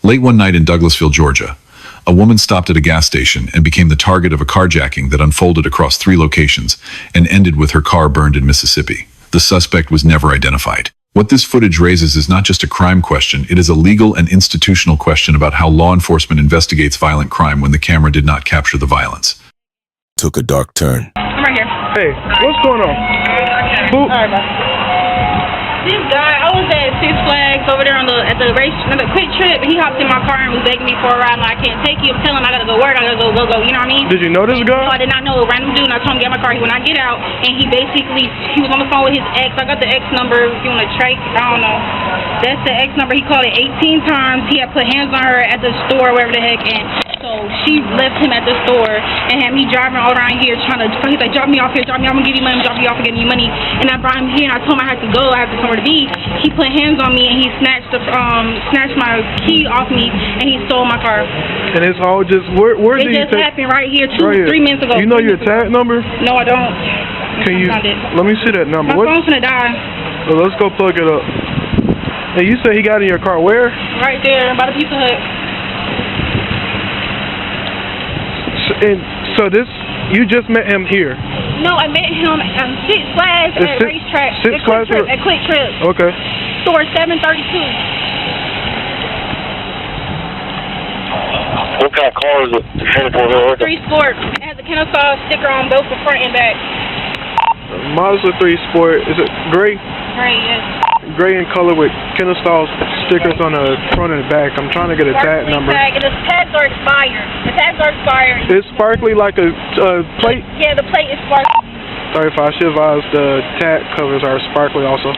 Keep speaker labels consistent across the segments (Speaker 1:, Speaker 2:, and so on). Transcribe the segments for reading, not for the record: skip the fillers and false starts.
Speaker 1: Late one night in Douglasville, Georgia, a woman stopped at a gas station and became the target of a carjacking that unfolded across 3 locations and ended with her car burned in Mississippi. The suspect was never identified. What this footage raises is not just a crime question, it is a legal and institutional question about how law enforcement investigates violent crime when the camera did not capture the violence.
Speaker 2: Took a dark turn.
Speaker 3: I'm right here.
Speaker 4: Hey, what's going on? Who?
Speaker 3: Alright, bro. This guy, I was at Six Flags over there at the race, another quick trip, and he hopped in my car and was begging me for a ride. Like, I can't take you. I'm telling him I gotta go work. I gotta go. You know what I mean?
Speaker 4: Did you know this guy?
Speaker 3: No, I did not know. A random dude. And I told him to get my car. When I get out, and he was on the phone with his ex. I got the ex number. If you want to trace, I don't know. That's the ex number. He called it 18 times. He had put hands on her at the store, wherever the heck, and so she left him at the store and had me driving all around here trying to. He's like, drop me off here. Drop me. I'm gonna give you money. Drop you off and give you money. And I brought him here, and I told him I had to go. I have somewhere to be. He put hands on me and he snatched my key off me and he stole my car.
Speaker 4: And it's all just where
Speaker 3: it
Speaker 4: did
Speaker 3: just happened right here 3 minutes ago.
Speaker 4: You know your tag number?
Speaker 3: No, I don't.
Speaker 4: Can you? Let me see that number.
Speaker 3: My phone's gonna die.
Speaker 4: Well, let's go plug it up. And you said he got in your car where?
Speaker 3: Right there, by the Pizza Hut.
Speaker 4: So this, you just met him here?
Speaker 3: No, I met him at Six Flags at racetrack.
Speaker 4: Six Flags
Speaker 3: at Quick Trip.
Speaker 4: Okay.
Speaker 3: Store 732.
Speaker 5: What kind of car is it?
Speaker 3: 3 Sport. It has a Kennesaw sticker on both the front and back.
Speaker 4: Mazda 3 Sport. Is it gray?
Speaker 3: Gray, yes.
Speaker 4: Gray in color with Kennesaw stickers on the front and back. I'm trying to get a tag number.
Speaker 3: And the tags are expired. The tags are expired.
Speaker 4: It's sparkly like a plate?
Speaker 3: Yeah, the plate is sparkly.
Speaker 4: 35. She advised the tag covers are sparkly also.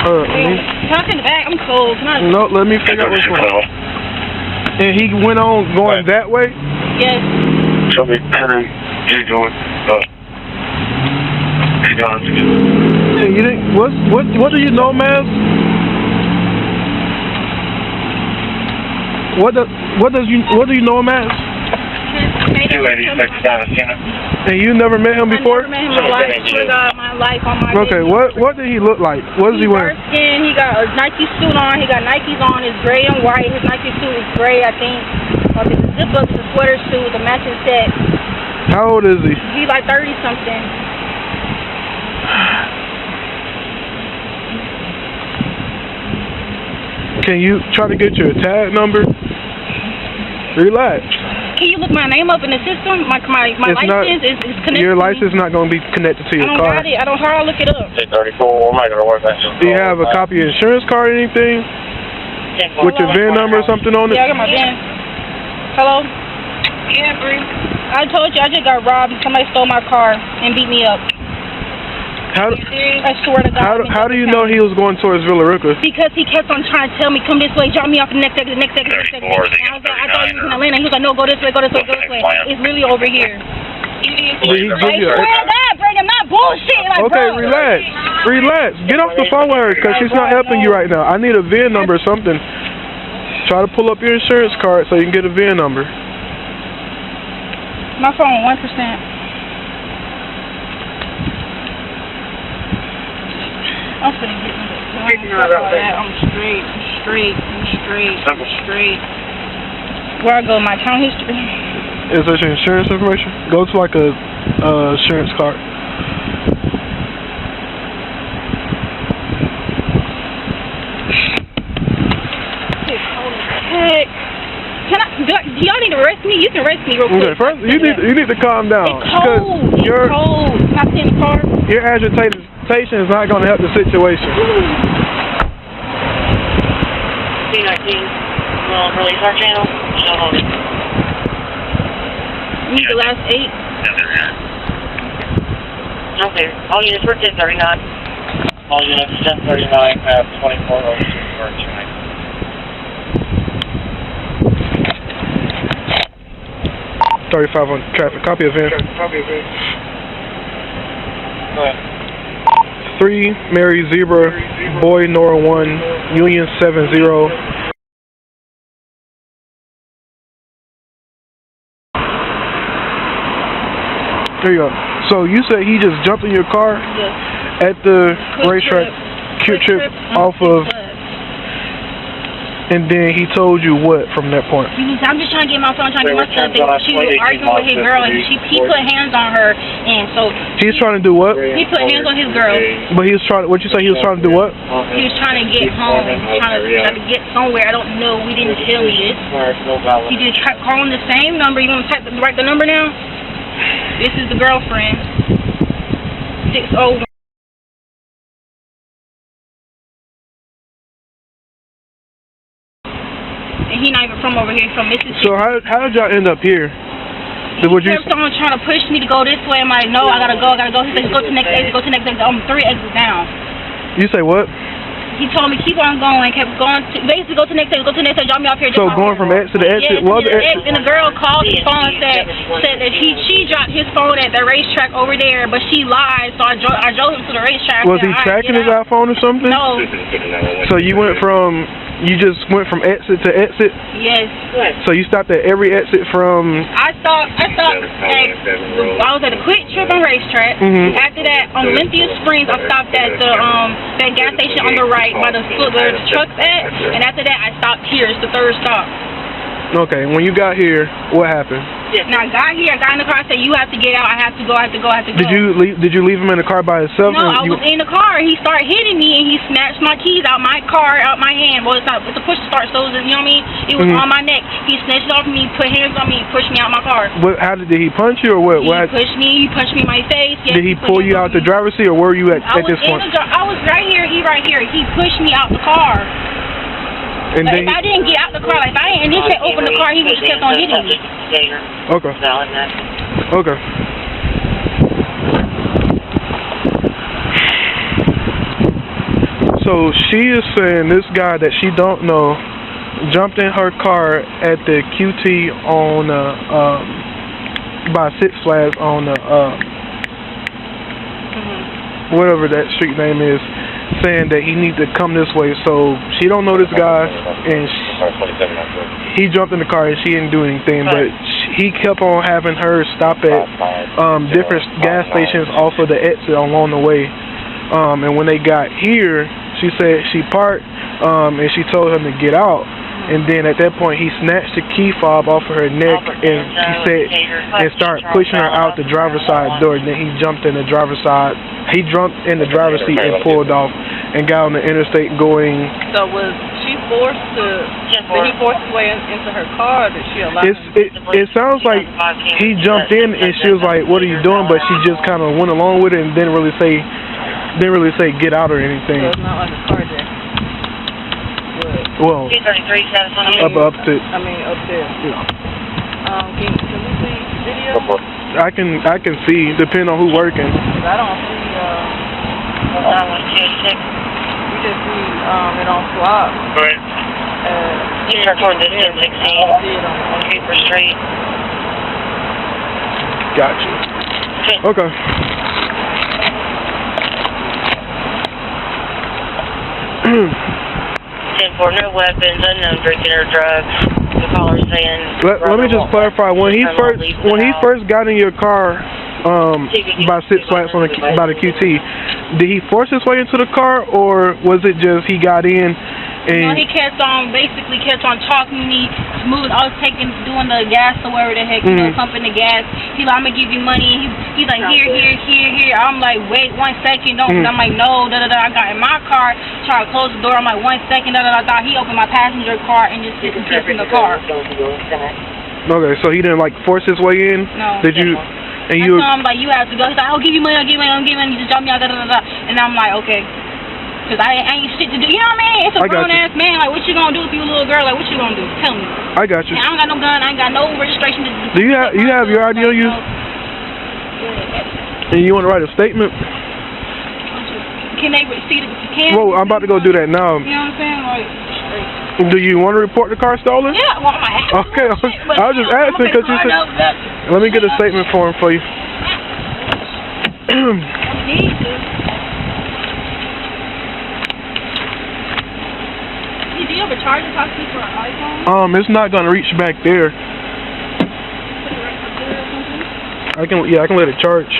Speaker 3: Talk in the back. I'm cold.
Speaker 4: No, let me figure out which one. And he went on going that way?
Speaker 3: Yes.
Speaker 5: Show me Henry. You're doing.
Speaker 4: And you didn't. What do you know, man? What do you know him as? And you never met him before?
Speaker 3: I never met him in my life. I got my life on my
Speaker 4: Okay, what did he look like? What is he wearing?
Speaker 3: Dark skin. He got a Nike suit on. He got Nikes on. It's gray and white. His Nike suit is gray, I think. It's a zip up, it's a sweater suit with a matching set.
Speaker 4: How old is he?
Speaker 3: He's like 30 something.
Speaker 4: Can you try to get your tag number? Relax.
Speaker 3: Can you look my name up in the system? My license is connected.
Speaker 4: Your license is not going to be connected to your car.
Speaker 3: I don't got it. I don't know how to look it up.
Speaker 5: 34. I'm not gonna work that.
Speaker 4: Do you have a copy of your insurance card or anything? With your VIN number or something on it?
Speaker 3: Yeah, I got my VIN. Hello? Yeah, Bree. I told you I just got robbed and somebody stole my car and beat me up. I swear to God.
Speaker 4: How do you know he was going towards Villa Rica?
Speaker 3: Because he kept on trying to tell me, come this way, drop me off the next exit, I thought he was in Atlanta. He was like, no, go this way. It's really over here. I swear to God, Brandon, I'm not bullshit. Like,
Speaker 4: okay,
Speaker 3: bro.
Speaker 4: Relax. Get off the phone with her because she's not helping you right now. I need a VIN number or something. Try to pull up your insurance card so you can get a VIN number.
Speaker 3: My phone, 1%. I'm finna get me I'm straight. Where I go, my account history.
Speaker 4: Is that your insurance information? Go to like a insurance card.
Speaker 3: Heck. Do y'all need to arrest me? You can arrest me real quick.
Speaker 4: Okay, first you need to calm down.
Speaker 3: It's cold. It's cold. Not in the car.
Speaker 4: Your agitation is not going to help the situation.
Speaker 5: Release our channel.
Speaker 3: You need the last 8.
Speaker 5: Okay. All units for 1039. All units 1039 have 24 over 2
Speaker 4: 35 on traffic. Copy of VIN.
Speaker 5: Go ahead.
Speaker 4: 3 Mary Zebra Boy Nora 1 Union 70. There you go. So you said he just jumped in your car?
Speaker 3: Yes.
Speaker 4: At the racetrack, Quick Trip off of And then he told you what from that point?
Speaker 3: I'm just trying to get my phone, trying to get my stuff. She was arguing with his girl, and he put hands on her, and so...
Speaker 4: He's trying to do what?
Speaker 3: He put hands on his girl.
Speaker 4: But he was trying... What'd you say? He was trying to do what?
Speaker 3: He was trying to get home, trying to get somewhere. I don't know. We didn't tell me this. He just kept calling the same number. You want to write the number now? This is the girlfriend. 601. And he not even from over here, from Mississippi.
Speaker 4: So how did y'all end up here?
Speaker 3: He kept on trying to push me to go this way. I'm like, no, I gotta go. He said, go to the next exit, go to the next exit. I'm 3 exits down.
Speaker 4: You say what?
Speaker 3: He told me keep on going, kept going. Basically, go to the next exit, drop me off here.
Speaker 4: So going from exit to exit?
Speaker 3: Yeah, and the girl called his phone and said that she dropped his phone at the racetrack over there, but she lied. So I drove him to the racetrack.
Speaker 4: Was he tracking his iPhone or something?
Speaker 3: No.
Speaker 4: So you just went from exit to exit?
Speaker 3: Yes.
Speaker 4: So you stopped at every exit from...
Speaker 3: I stopped at, I was at a Quick Trip on racetrack. After that, on Olympia Springs, I stopped at the that gas station on the right by the where the truck's at. And after that, I stopped here. It's the 3rd stop.
Speaker 4: Okay, when you got here, what happened?
Speaker 3: Now I got here, I got in the car, I said, you have to get out, I have to go.
Speaker 4: Did you leave him in the car by himself?
Speaker 3: No, I was in the car. He started hitting me, and he snatched my keys out my car, out my hand. Well, it's a push to start, so you know what I mean? It was on my neck. He snatched it off me, put hands on me, pushed me out my car.
Speaker 4: Did he punch you, or what?
Speaker 3: He pushed me in my face. Yes,
Speaker 4: did he pull you out the driver's seat, or where were you at this point?
Speaker 3: I was right here, he right here. He pushed me out the car.
Speaker 4: And
Speaker 3: if I didn't get out the car, like if I didn't open the car, he would just kept on hitting me.
Speaker 4: Okay. Okay. So she is saying this guy that she don't know jumped in her car at the QT on by Six Flags on whatever that street name is, saying that he needs to come this way. So she don't know this guy, and he jumped in the car and she didn't do anything, but he kept on having her stop at different gas stations, also the exit along the way. And when they got here, she said she parked, and she told him to get out. And then at that point, he snatched the key fob off of her neck, and he said, and started pushing her out the driver's side door. And then he jumped in the driver's side. He jumped in the driver's seat and pulled off, and got on the interstate going.
Speaker 6: So was she forced to? Did he force his way into her car? Or did she allow?
Speaker 4: It sounds like he jumped in, and she was like, "What are you doing?" But she just kind of went along with it, and didn't really say get out or anything.
Speaker 6: So it's not like a carjacking.
Speaker 4: Well,
Speaker 5: up to.
Speaker 6: Up there.
Speaker 4: Yeah.
Speaker 6: Can we see video?
Speaker 4: I can see, depending on who's working.
Speaker 6: I don't see. We just see it on swap.
Speaker 5: Right. You start toward this 1016 on Paper Street.
Speaker 4: Gotcha. Okay.
Speaker 5: For no weapons, unknown drinking or drugs. The caller's saying.
Speaker 4: Let me just clarify. When he first got in your car, by Six Flags by the QT, did he force his way into the car, or was it just he got in? And
Speaker 3: he kept on talking to me, smooth. I was doing the gas or whatever the heck, pumping the gas. He's like, I'm gonna give you money. He's like, here. I'm like, wait 1 second, don't. I'm like, no, I got in my car, tried to close the door. I'm like, 1 second, He opened my passenger car and just gets in the car.
Speaker 4: Okay, so he didn't like force his way in.
Speaker 3: No.
Speaker 4: Did you? And
Speaker 3: I told him like, you have to go. He's like, I'll give you money. You just drop me out. And I'm like, okay. Because I ain't shit to do. You know what I mean? It's a grown-ass man. Like, what you gonna do if you a little girl? Like, what you gonna do? Tell me.
Speaker 4: I got you.
Speaker 3: And I don't got no gun. I ain't got no registration.
Speaker 4: Do you have your ID on you? And you want to write a statement?
Speaker 3: Can they see the can?
Speaker 4: Well, I'm about to go do that now.
Speaker 3: You know what I'm saying? Like,
Speaker 4: do you want to report the car stolen?
Speaker 3: yeah, well, I'm like,
Speaker 4: okay, I was just asking because you said. Let me get a statement form for you.
Speaker 3: Do you have a charger talk to me for an iPhone?
Speaker 4: It's not gonna reach back there. I can let it charge.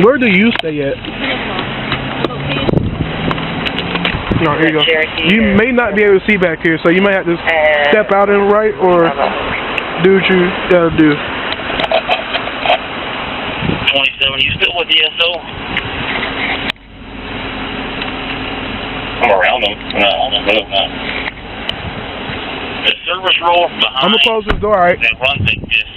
Speaker 4: Where do you stay at? No, here you go. You may not be able to see back here, so you might have to step out and right or do what you gotta do.
Speaker 5: 27, you still with the SO? I'm around them. No, no. The service roll behind.
Speaker 4: I'm gonna close this door, alright?
Speaker 5: That runs it just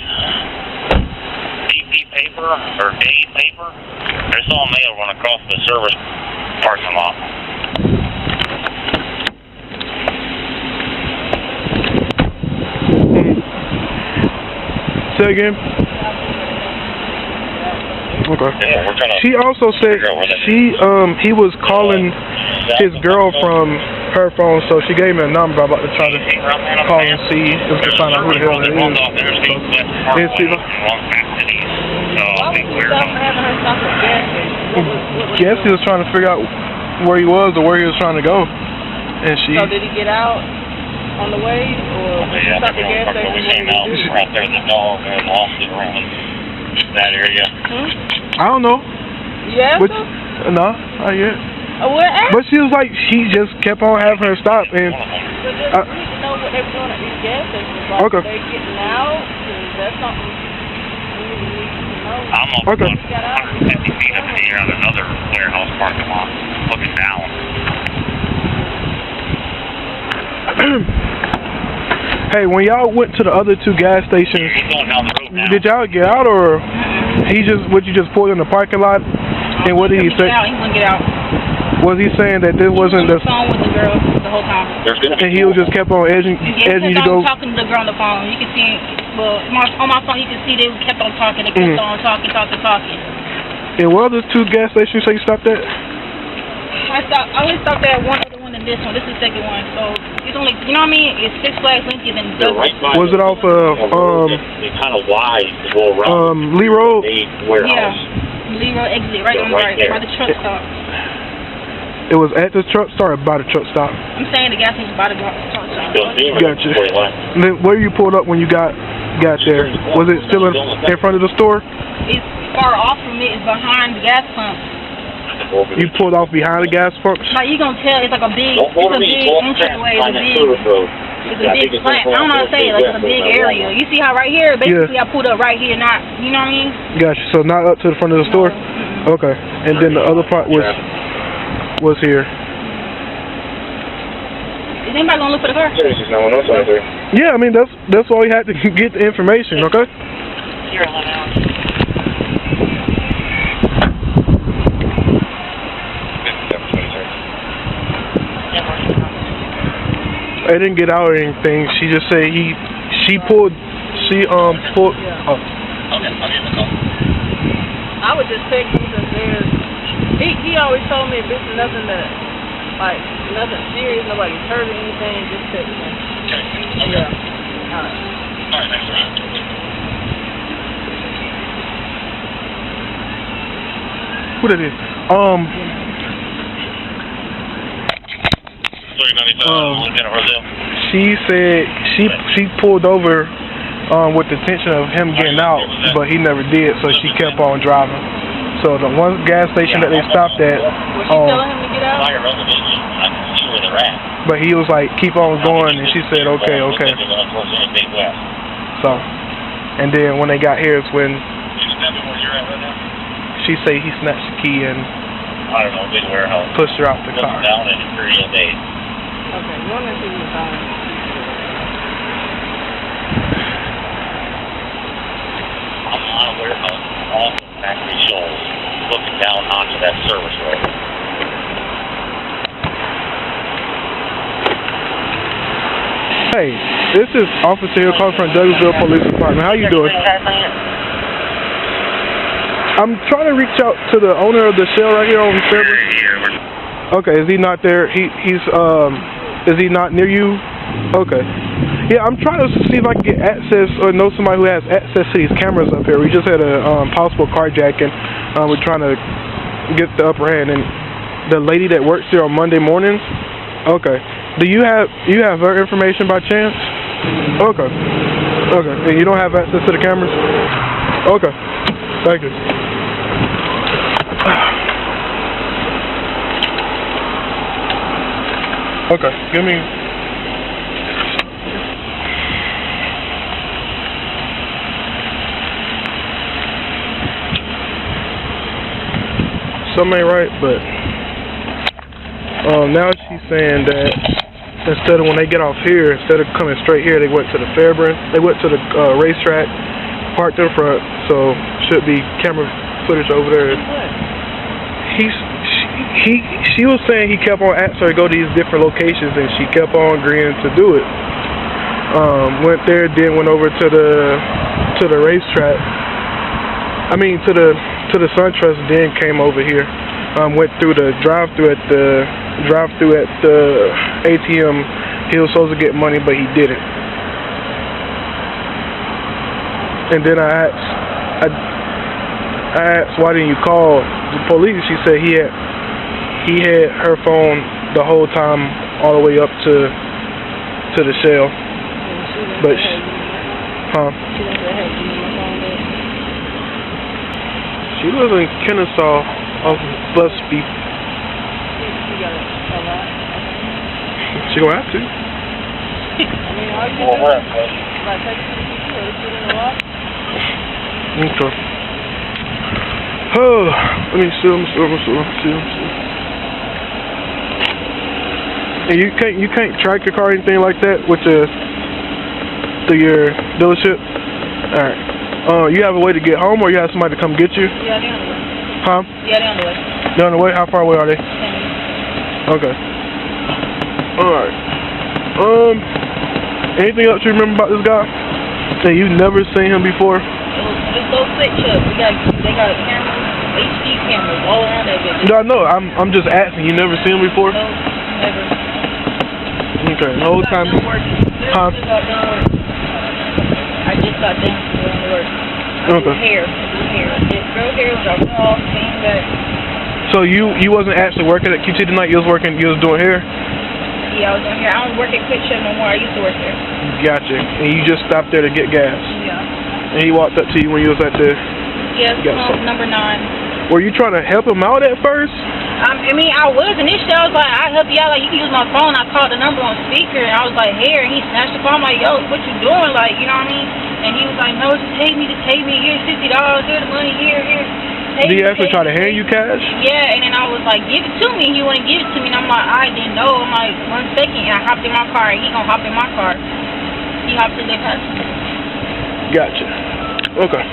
Speaker 5: BP paper or day paper. I saw a mail run across the service parking lot.
Speaker 4: Say again. Okay.
Speaker 5: Yeah, we're trying to
Speaker 4: She also said he was calling his girl from her phone, so she gave me a number. I'm about to try to call and see if we can find out who the hell it is. Guess he was trying to figure out where he was or where he was trying to go, and she.
Speaker 6: So did he get out on the way, or stop the gas station?
Speaker 5: We came out right there, the dog, and lost it around that area.
Speaker 4: I don't know.
Speaker 6: Yeah.
Speaker 4: No, not yet. But she was like, she just kept on having her stop, and.
Speaker 6: We need to know what they were doing at these gas stations. Like,
Speaker 4: Okay.
Speaker 6: they getting out, that's something we need to know.
Speaker 5: I'm up 150 feet up in the air on another warehouse parking lot, looking down.
Speaker 4: Hey, when y'all went to the other two gas stations,
Speaker 5: He's going down the road now.
Speaker 4: did y'all get out, or would you just pull in the parking lot? And what did he say?
Speaker 3: He wouldn't get out.
Speaker 4: Was he saying that this wasn't
Speaker 3: He
Speaker 4: the?
Speaker 3: was on the phone with the girl the whole time.
Speaker 4: And he was just kept on edging you to go.
Speaker 3: Talking to the girl on the phone. You can see, well, on my phone, you can see they kept on talking. They kept on talking.
Speaker 4: And what other two gas stations you stopped at?
Speaker 3: I only stopped at one other one than this one. This is the second one. So it's only, you know what I mean? It's 6 Flags Lincoln and Douglasville.
Speaker 4: Was it off of
Speaker 5: It's kind of wide to go around.
Speaker 4: Lee Road?
Speaker 5: Warehouse.
Speaker 3: Yeah, Lee Road exit right on the right by the truck stop.
Speaker 4: It was at the truck stop or by the truck stop?
Speaker 3: I'm saying the gas station by the truck stop.
Speaker 4: Gotcha. And then where you pulled up when you got there? Was it still in front of the store?
Speaker 3: It's far off from it. It's behind the gas pump.
Speaker 4: You pulled off behind the gas pump?
Speaker 3: Like, you gonna tell it's like a big entryway. It's a big plant. I don't know how to say it. Like, it's a big area. You see how right here, basically I pulled up right here, not, you know what I mean?
Speaker 4: Gotcha. So not up to the front of the store? Okay. And then the other part was here.
Speaker 3: Is anybody gonna look for the car?
Speaker 4: Yeah, I mean that's why we had to get the information, okay? I didn't get out or anything. She just said she pulled. Oh.
Speaker 6: I would just text him because he always told me if it's nothing nothing serious, nobody's hurt or anything, just text him. Okay. Yeah. All right, thanks, Ryan.
Speaker 4: Who that is? She said she pulled over with the intention of him getting out, but he never did, so she kept on driving. So the one gas station that they stopped at,
Speaker 6: Was she telling him to get out?
Speaker 4: But he was like, keep on going, and she said, okay. So, and then when they got here, it's when she said he snatched the key and pushed her out the car.
Speaker 6: Okay, you want to see the time?
Speaker 5: I'm on a warehouse off of Factory Shoals, looking down onto that service road.
Speaker 4: Hey, this is Officer Hill calling from Douglasville Police Department. How you doing? I'm trying to reach out to the owner of the shell right here on the server. Okay, is he not there? Is he not near you? Okay. Yeah, I'm trying to see if I can get access or know somebody who has access to these cameras up here. We just had a possible carjacking. We're trying to get the upper hand. And the lady that works here on Monday mornings. Okay. Do you have her information by chance? Okay. Okay. And you don't have access to the cameras? Okay. Thank you. Okay, give me. Something ain't right, but now she's saying that instead of when they get off here, instead of coming straight here, they went to the fairground. They went to the racetrack, parked in front, so should be camera footage over there. She was saying he kept on asking her to go to these different locations, and she kept on agreeing to do it. Went there, then went over to the racetrack. I mean to the SunTrust, then came over here. Went through the drive-through at the ATM. He was supposed to get money, but he didn't. And then I asked, why didn't you call the police? She said he had her phone the whole time, all the way up to the shell. But she lives in Kennesaw off Busby. She gonna have to. Okay. Oh, let me see. And you can't track your car or anything like that with through your dealership? Alright. You have a way to get home, or you have somebody to come get you?
Speaker 6: Yeah, they're on the way.
Speaker 4: Huh?
Speaker 6: Yeah, they're on the way.
Speaker 4: They're on the way? How far away are they?
Speaker 6: 10 minutes.
Speaker 4: Okay. Alright. Anything else you remember about this guy? That you've never seen him before?
Speaker 6: It's those switch ups. They got cameras, HD cameras all around that bitch.
Speaker 4: No, I know. I'm just asking. You never seen him before?
Speaker 6: No, never.
Speaker 4: Okay. The whole time. Huh?
Speaker 6: I just got done doing the work. I do hair. Just grow hair, drop it off, came back.
Speaker 4: So you wasn't actually working at QT tonight? You was doing hair?
Speaker 6: Yeah, I was doing hair. I don't work at Quick Shop no more. I used to work there.
Speaker 4: Gotcha. And you just stopped there to get gas?
Speaker 6: Yeah.
Speaker 4: And he walked up to you when you was at the...
Speaker 6: Yes, number 9.
Speaker 4: Were you trying to help him out at first?
Speaker 6: I mean, I was initially. I was like, I'll help you out. Like, you can use my phone. I called the number on speaker, and I was like, here. And he snatched the phone. I'm like, yo, what you doing? Like, you know what I mean? And he was like, no, just take me. Here's $50. Here's the money. Here.
Speaker 4: Did he actually try to hand you cash?
Speaker 6: Yeah, and then I was like, give it to me. And he wouldn't give it to me. And I'm like, I didn't know. I'm like, 1 second. And I hopped in my car, and he gonna hop in my car. He hopped in their passenger.
Speaker 4: Gotcha. Okay.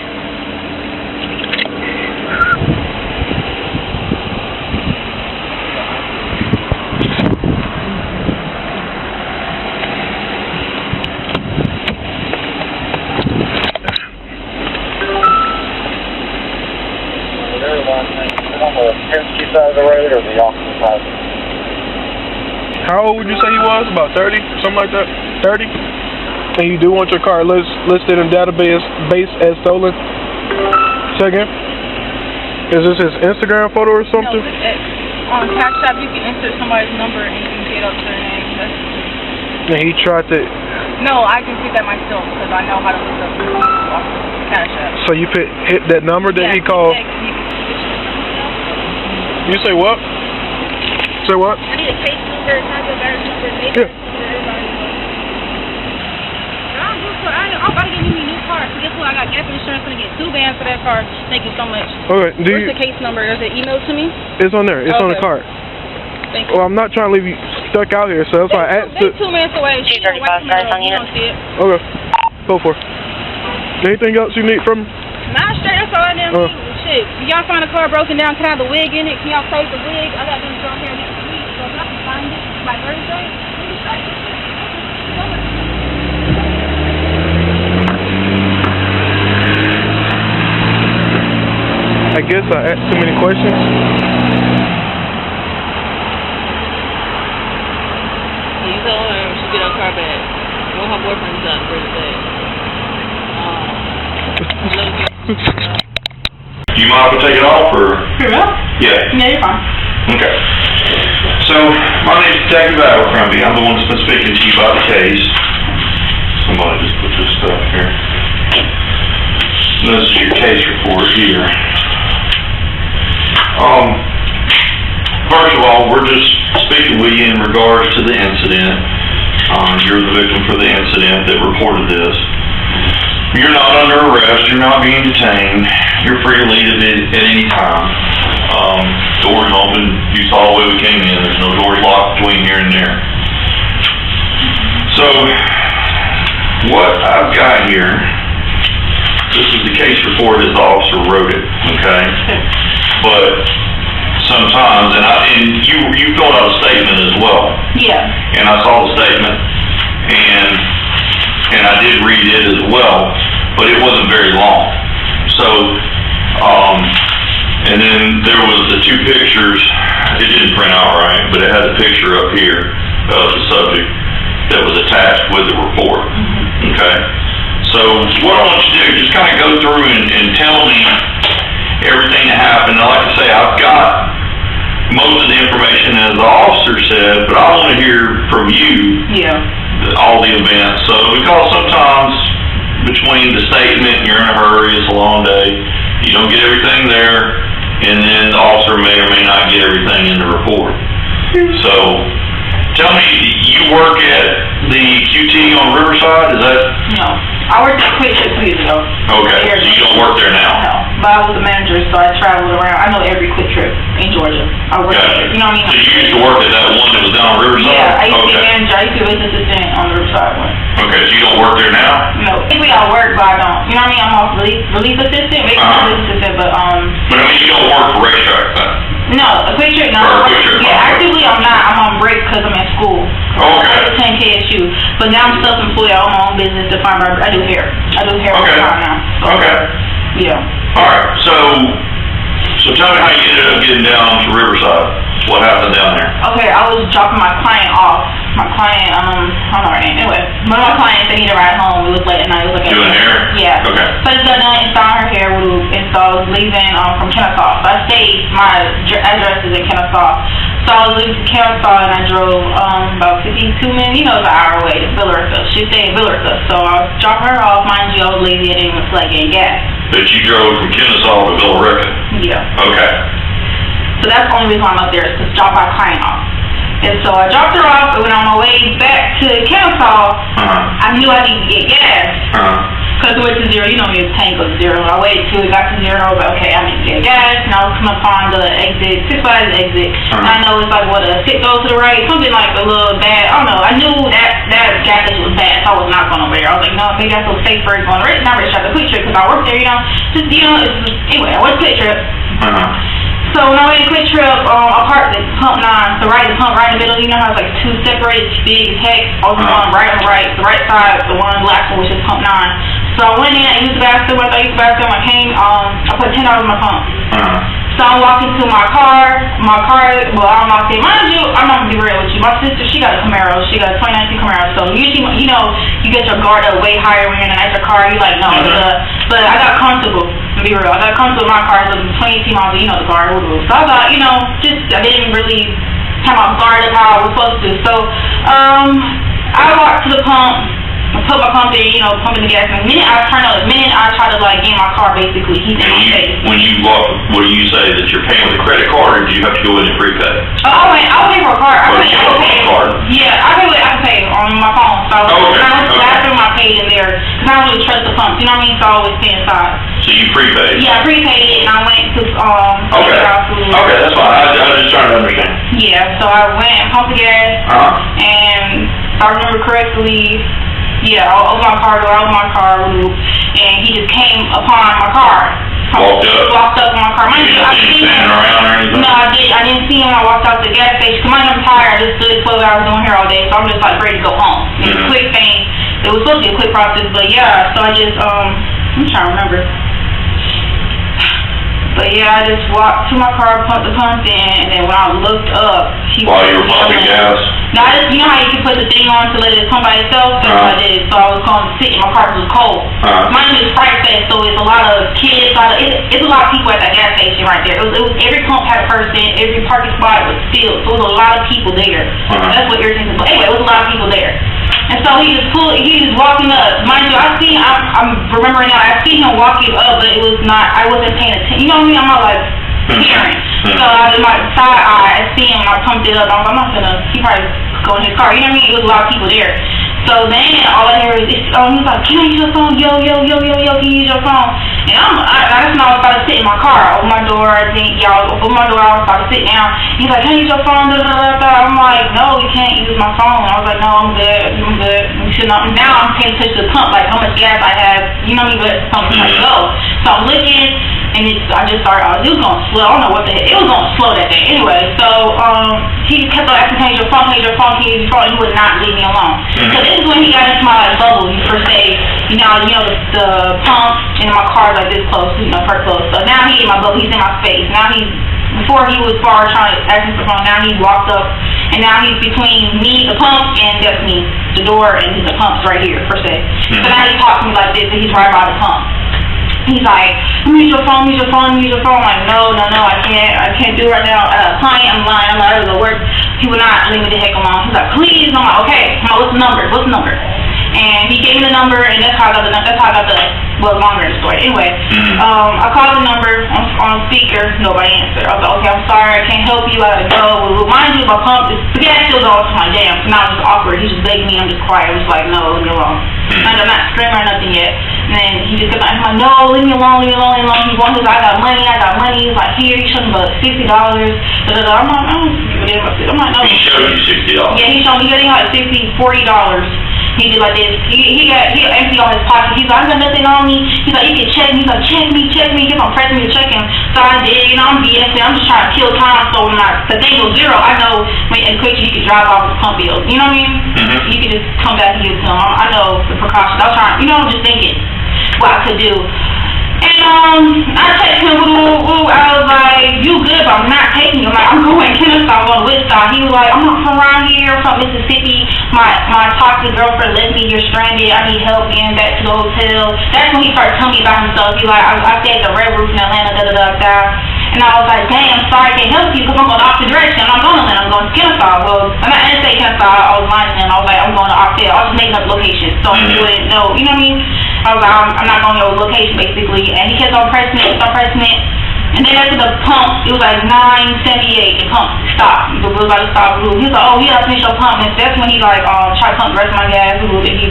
Speaker 5: Side of the road or the opposite side?
Speaker 4: How old would you say he was? About 30? Something like that? 30? And you do want your car listed in database as stolen? Say again? Is this his Instagram photo or something?
Speaker 6: No, on Cash App you can enter somebody's number and you can get up their name.
Speaker 4: And he tried to...
Speaker 6: No, I can pick that myself because I know how to look up Cash App.
Speaker 4: So you hit that number that he called? You say what? Say what?
Speaker 6: I need a case number, can I get a better number?
Speaker 4: Yeah.
Speaker 6: I'm about to get me a new car. So guess what? I got gap insurance. I'm going to get 2 bands for that car. Thank you so much.
Speaker 4: Okay.
Speaker 6: What's the case number? Is it emailed to me?
Speaker 4: It's on there. It's on the card.
Speaker 6: Thank you.
Speaker 4: Well, I'm not trying to leave you stuck out here, so that's why I asked.
Speaker 6: It's 2 minutes away. You don't see it.
Speaker 4: Okay. Go for it. Anything else you need from me?
Speaker 6: Nah, straight. That's all I need. Shit. If y'all find a car broken down, can I have the wig in it? Can y'all save the wig? I got them down here next week, so if I can find it by Thursday, maybe straight.
Speaker 4: I guess I asked too many questions.
Speaker 6: You told her she get her car back. Well, her boyfriend's done for the day.
Speaker 7: You mind if we take it off, or?
Speaker 6: Yeah.
Speaker 7: Yeah.
Speaker 6: Yeah, you're fine.
Speaker 7: Okay. So, my name's Detective Abercrombie. I'm the one that's been speaking to you about the case. Somebody just put this stuff here. This is your case report here. First of all, we're just speaking with you in regards to the incident. You're the victim for the incident that reported this. You're not under arrest, you're not being detained, you're free to leave at any time. Doors open, you saw the way we came in, there's no doors locked between here and there. So, what I've got here, this is the case report as the officer wrote it, okay? But sometimes, and you filled out a statement as well.
Speaker 3: Yeah.
Speaker 7: And I saw the statement, and I did read it as well, but it wasn't very long. So, and then there was the two pictures, it didn't print out right, but it had a picture up here of the subject that was attached with the report, okay? So, what I want you to do, just kind of go through and tell me everything that happened. Now, like I say, I've got most of the information as the officer said, but I want to hear from you.
Speaker 3: Yeah.
Speaker 7: All the events. So, because sometimes between the statement, you're in a hurry, it's a long day, you don't get everything there, and then the officer may or may not get everything in the report. So, tell me, you work at the QT on Riverside, is that?
Speaker 3: No. I worked at Quick Trip 2 years ago.
Speaker 7: Okay, so you don't work there now?
Speaker 3: No. But I was a manager, so I traveled around. I know every Quick Trip in Georgia. I worked there. You know what I mean?
Speaker 7: So you used to work at that one that was down on Riverside?
Speaker 3: Yeah, I used to be a manager. I used to be a business assistant on the Riverside one.
Speaker 7: Okay, so you don't work there now?
Speaker 3: No. Technically I work, but I don't. You know what I mean? I'm off relief assistant, maybe not business assistant, but
Speaker 7: But I mean, you don't work for racetrack then?
Speaker 3: no, a Quick Trip, no.
Speaker 7: Or a Quick Trip,
Speaker 3: yeah, actively I'm not. I'm on break because I'm in school.
Speaker 7: Okay.
Speaker 3: I attend KSU. But now I'm self-employed. I own my own business to find I do hair. I do hair all the time now. So,
Speaker 7: Okay.
Speaker 3: yeah.
Speaker 7: Alright, so tell me how you ended up getting down to Riverside. What happened down there?
Speaker 3: Okay, I was dropping my client off. My client, I don't know her name. Anyway, one of my clients, they need to ride home. It was late at night. It was like
Speaker 7: Doing hair?
Speaker 3: Yeah.
Speaker 7: Okay.
Speaker 3: So I just got done installing her hair, and so I was leaving from Kennesaw. So I stayed, my address is in Kennesaw. So I was leaving from Kennesaw, and I drove about 52 minutes, it's an hour away to Villarca. She stayed in Villarca. So I was dropping her off. Mind you, I was lazy. I didn't even feel like getting gas.
Speaker 7: But you drove from Kennesaw to Villarca?
Speaker 3: Yeah.
Speaker 7: Okay.
Speaker 3: So that's the only reason why I'm up there, is to drop my client off. And so I dropped her off, and when on my way back to Kennesaw, I knew I needed to get gas. Because it went to zero, you know, your tank goes to zero. I waited till it got to zero, I was like, okay, I need to get gas. And I was coming upon the exit, 6 exit. And I know it's like, what, a 6 goes to the right, something like a little bad. I don't know, I knew that gas station was bad, so I was not going over there. I was like, no, maybe that's a little safer going right, not really shot the Quick Trip, because I work there, you know. Just, you know, it's just, anyway, I went to Quick Trip. So when I went to Quick Trip, I parked at pump 9, the pump right in the middle. You know how it's like two separated, big heck. I was on right on the right, the right side, the one last one, which is pump 9. So I went in, I used the bathroom. After I used the bathroom, I came, I put $10 in my pump. So I'm walking to my car, well, I'm locked in. Mind you, I'm not gonna be real with you. My sister, she got a Camaro. She got a 2019 Camaro. So usually, you know, you get your guard up way higher when you're in a nicer car. You like, no, but I got comfortable. To be real, I got comfortable in my car. It was 2018 model, you know, the guard. So I thought, you know, I didn't really have my guard up how I was supposed to. So, I walked to the pump. I put my pump in, you know, pumping the gas. And the minute I try to like get in my car, basically, he's in my face.
Speaker 7: When you walk, what do you say, that you're paying with a credit card, or do you have to go in and prepay?
Speaker 3: I was paying for a card.
Speaker 7: Or you have a card?
Speaker 3: Yeah, I can pay on my phone. So when I went to the bathroom, I paid in there. Because I don't really trust the pumps, you know what I mean? So I always pay inside. So
Speaker 7: you prepaid?
Speaker 3: Yeah, I prepaid it, and I went to,
Speaker 7: Okay, that's fine. I was just trying to understand.
Speaker 3: Yeah, so I went and pumped the gas, and if I remember correctly, yeah, I opened my car door, and he just came upon my car. Walked up on my car.
Speaker 7: You didn't see him standing around or anything?
Speaker 3: No, I didn't see him when I walked out the gas station. Cause I'm tired. I just stood 12 hours doing hair all day, so I'm just like ready to go home. It's a quick thing. It was supposed to be a quick process, but yeah, so I just, I'm trying to remember. But yeah, I just walked to my car, pumped the pump in, and then when I looked up,
Speaker 7: while you were pumping gas?
Speaker 3: No, I just, you know how you can put the thing on to let it pump by itself? That's what I did. So I was going to sit, and my car was cold. Mine is Fright Fest, so it's a lot of kids, it's a lot of people at that gas station right there. It was every pump had a person, every parking spot was filled, so it was a lot of people there. That's what irritates me. But anyway, it was a lot of people there. And so he was walking up. Mind you, I'm remembering now, I see him walking up, but it was not, I wasn't paying attention. You know what I mean? I'm not like, hearing. So I was my side eye, I see him, I pumped it up. I'm not gonna, he probably go in his car. You know what I mean? There was a lot of people there. So then all I hear is, he was like, can I use your phone? Yo, can you use your phone? And I just know I was about to sit in my car. Open my door, I think, open my door, I was about to sit down. He's like, can I use your phone? I'm like, no, you can't use my phone. I was like, no, I'm good. Now I'm paying attention to the pump, like how much gas I have, you know what I mean, but something like go. So I'm looking, and I just started, it was going slow, I don't know what the heck, it was going slow that day. Anyway, so he kept on asking, can you use your phone, and he would not leave me alone. So this is when he got into my bubble, per se, you know, the pump, and my car's like this close, per close. So now he's in my bubble, he's in my space. Now before he was far trying to ask me for the phone, now he walked up, and now he's between me, the pump, and that's me, the door, and the pump's right here, per se. So now he talks to me like this, and he's right by the pump. He's like, use your phone. I'm like, no, I can't do it right now. Client, I'm lying, I'm not able to work. He would not leave me the heck alone. He's like, please. I'm like, okay. I'm like, what's the number? And he gave me the number, and that's how I got the longer story. Anyway, I called the number on speaker, nobody answered. I was like, okay, I'm sorry, I can't help you, I gotta go. Well, mind you, my pump, the gas still going. I'm like, damn, so now it's just awkward. He just begged me, I'm just quiet. I'm just like, no, leave me alone. I'm not screaming or nothing yet. And then he just kept like, no, leave me alone. He wanted to, I got money. He's like, here, you showed me about $60. I'm like, I don't give a damn. I'm like, no.
Speaker 7: He showed you $60?
Speaker 3: Yeah, he showed me, he had $40. He did like this. He emptied on his pocket. He's like, I got nothing on me. He's like, you can check me. He's like, check me. He kept on pressing me to check him. So I did. I'm BSing. I'm just trying to kill time. So when the thing was zero, I know when in quick you can drive off with pump bills. You know what I mean? You can just come back and give it to him. I know the precautions. I was trying, just thinking what I could do. And I texted him, I was like, you good, but I'm not taking you. I'm like, I'm going to Kennesaw, I'm going to Wichita. He was like, I'm not from around here, I'm from Mississippi. My toxic girlfriend left me, you're stranded, I need help getting back to the hotel. That's when he started telling me about himself. He like, I stayed at the Red Roof in Atlanta, And I was like, dang, I'm sorry, I can't help you because I'm going to opposite direction. I'm not going to Atlanta, I'm going to Kennesaw. Well, I didn't say Kennesaw, I was lying to him. I was like, I'm going to Octal. I was just making up locations so he wouldn't know, you know what I mean? I was like, I'm not going to know location basically. And he kept on pressing it. And then after the pump, it was like 9:78. The pump stopped. We was about to stop. He was like, oh, you got to finish your pump. And that's when he like tried to pump the rest of my gas. And he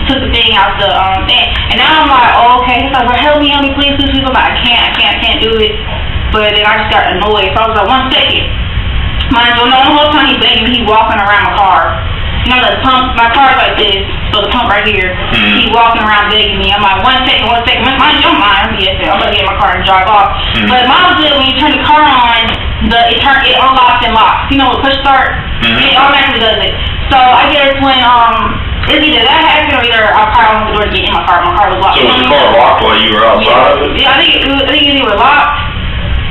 Speaker 3: took the thing out the thing. And now I'm like, oh, okay. He's like, well, help me, please. I'm like, I can't do it. But then I just got annoyed. So I was like, 1 second. Mind you, the whole time he's begging me, he walking around my car. You know, the pump, my car's like this, so the pump right here, he walking around begging me. I'm like, 1 second. Mind you, I'm lying. I'm going to get in my car and drive off. But mine was good when you turn the car on, it unlocks and locks. You know, with push start, it automatically does it. So I guess when, it's either that happened or either I probably opened the door to get in my car. My car was locked.
Speaker 7: So was the car locked while you were outside of it?
Speaker 3: Yeah, I think it was locked.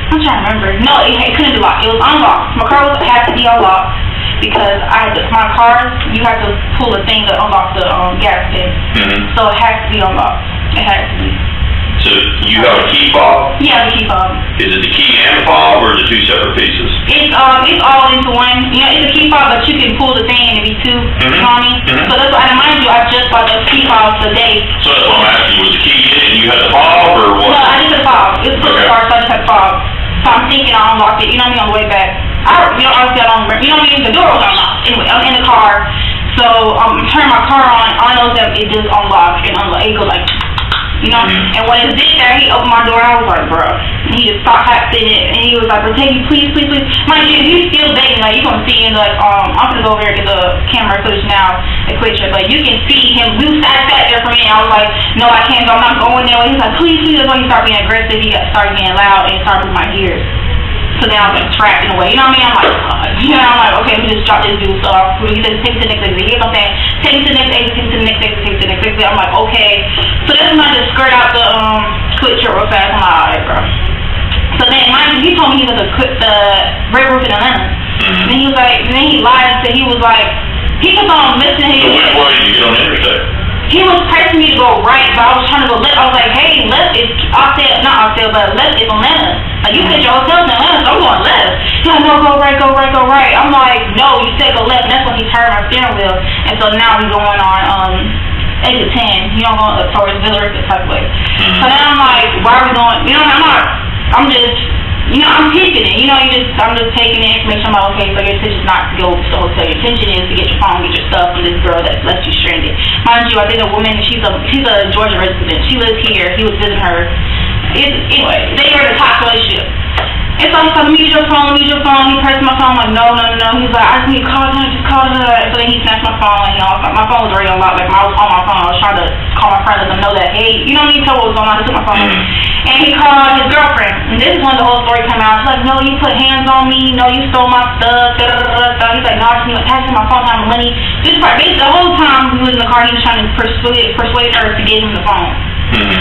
Speaker 3: I'm trying to remember. No, it couldn't be locked. It was unlocked. My car had to be unlocked. Because my car, you have to pull a thing to unlock the gas tank. So it has to be unlocked. It has to be.
Speaker 7: So you have a key fob?
Speaker 3: Yeah, the key fob.
Speaker 7: Is it the key and the fob, or is it two separate pieces?
Speaker 3: It's all into one. You know, it's a key fob, but you can pull the thing and it be two. You know what I mean? So that's why, and mind you, I just bought those key fobs today.
Speaker 7: So that's what I'm asking you. Was the key in it and you had the fob, or what?
Speaker 3: No, I just had the fob. It's the car, so I just had the fob. So I'm thinking I unlocked it. You know what I mean? On the way back. Honestly, I don't remember. You know what I mean? The door was unlocked. Anyway, I'm in the car. So I'm turning my car on. I know that it just unlocked and it goes like, you know? And when it did that, he opened my door. I was like, bro. And he just stopped happening it. And he was like, but take me, please. Mind you, he's still begging. Like, you're going to see him. Like, I'm going to go over here and get the camera footage now. The picture. Like, you can see him. We sat there for me. And I was like, no, I can't go. I'm not going there. He's like, please. That's when he started being aggressive. He started getting loud and started moving my ears. So now I'm like trapped in a way. You know what I mean? I'm like, I'm like, okay, let me just drop this dude. So he said, take it to the next exit. You know what I'm saying? Take it to the next exit. I'm like, okay. So that's when I just skirt out the switch real fast. I'm like, alright, bro. So then, mind you, he told me he was the Red Roof in Atlanta. And then he was like, and then he lied and said he was like, he kept on missing his.
Speaker 7: So which way did you get on the interstate?
Speaker 3: He was pressing me to go right, but I was trying to go left. I was like, hey, left is Octal, but left is Atlanta. Like, you said your hotel's in Atlanta, so I'm going left. He's like, no, go right. I'm like, no, you said go left, and that's when he turned my steering wheel. And so now we're going on exit 10, you know, going towards Villarica type way. So now I'm like, why are we going, you know, I'm just you know, I'm pitching it. You know, I'm just taking the information. I'm like, okay, so your intention is not to go to the hotel. Your intention is to get your phone, get your stuff from this girl that left you stranded. Mind you, I did a woman. She's a Georgia resident. She lives here. He was visiting her. Anyway, they were in a toxic relationship. And so he's like, use your phone. He pressed my phone. I'm like, no. He's like, I just need to call her, just call her. And so then he snatched my phone, and, you know, my phone was already on lock. Like, I was on my phone. I was trying to call my friend, let them know that, hey, you know what I mean? Tell what was going on. He took my phone. And he called his girlfriend. And this is when the whole story came out. She's like, no, you put hands on me. No, you stole my stuff. He's like, no, I just need to pass my phone, time, money. This part, basically, the whole time we was in the car, he was trying to persuade her to give him the phone.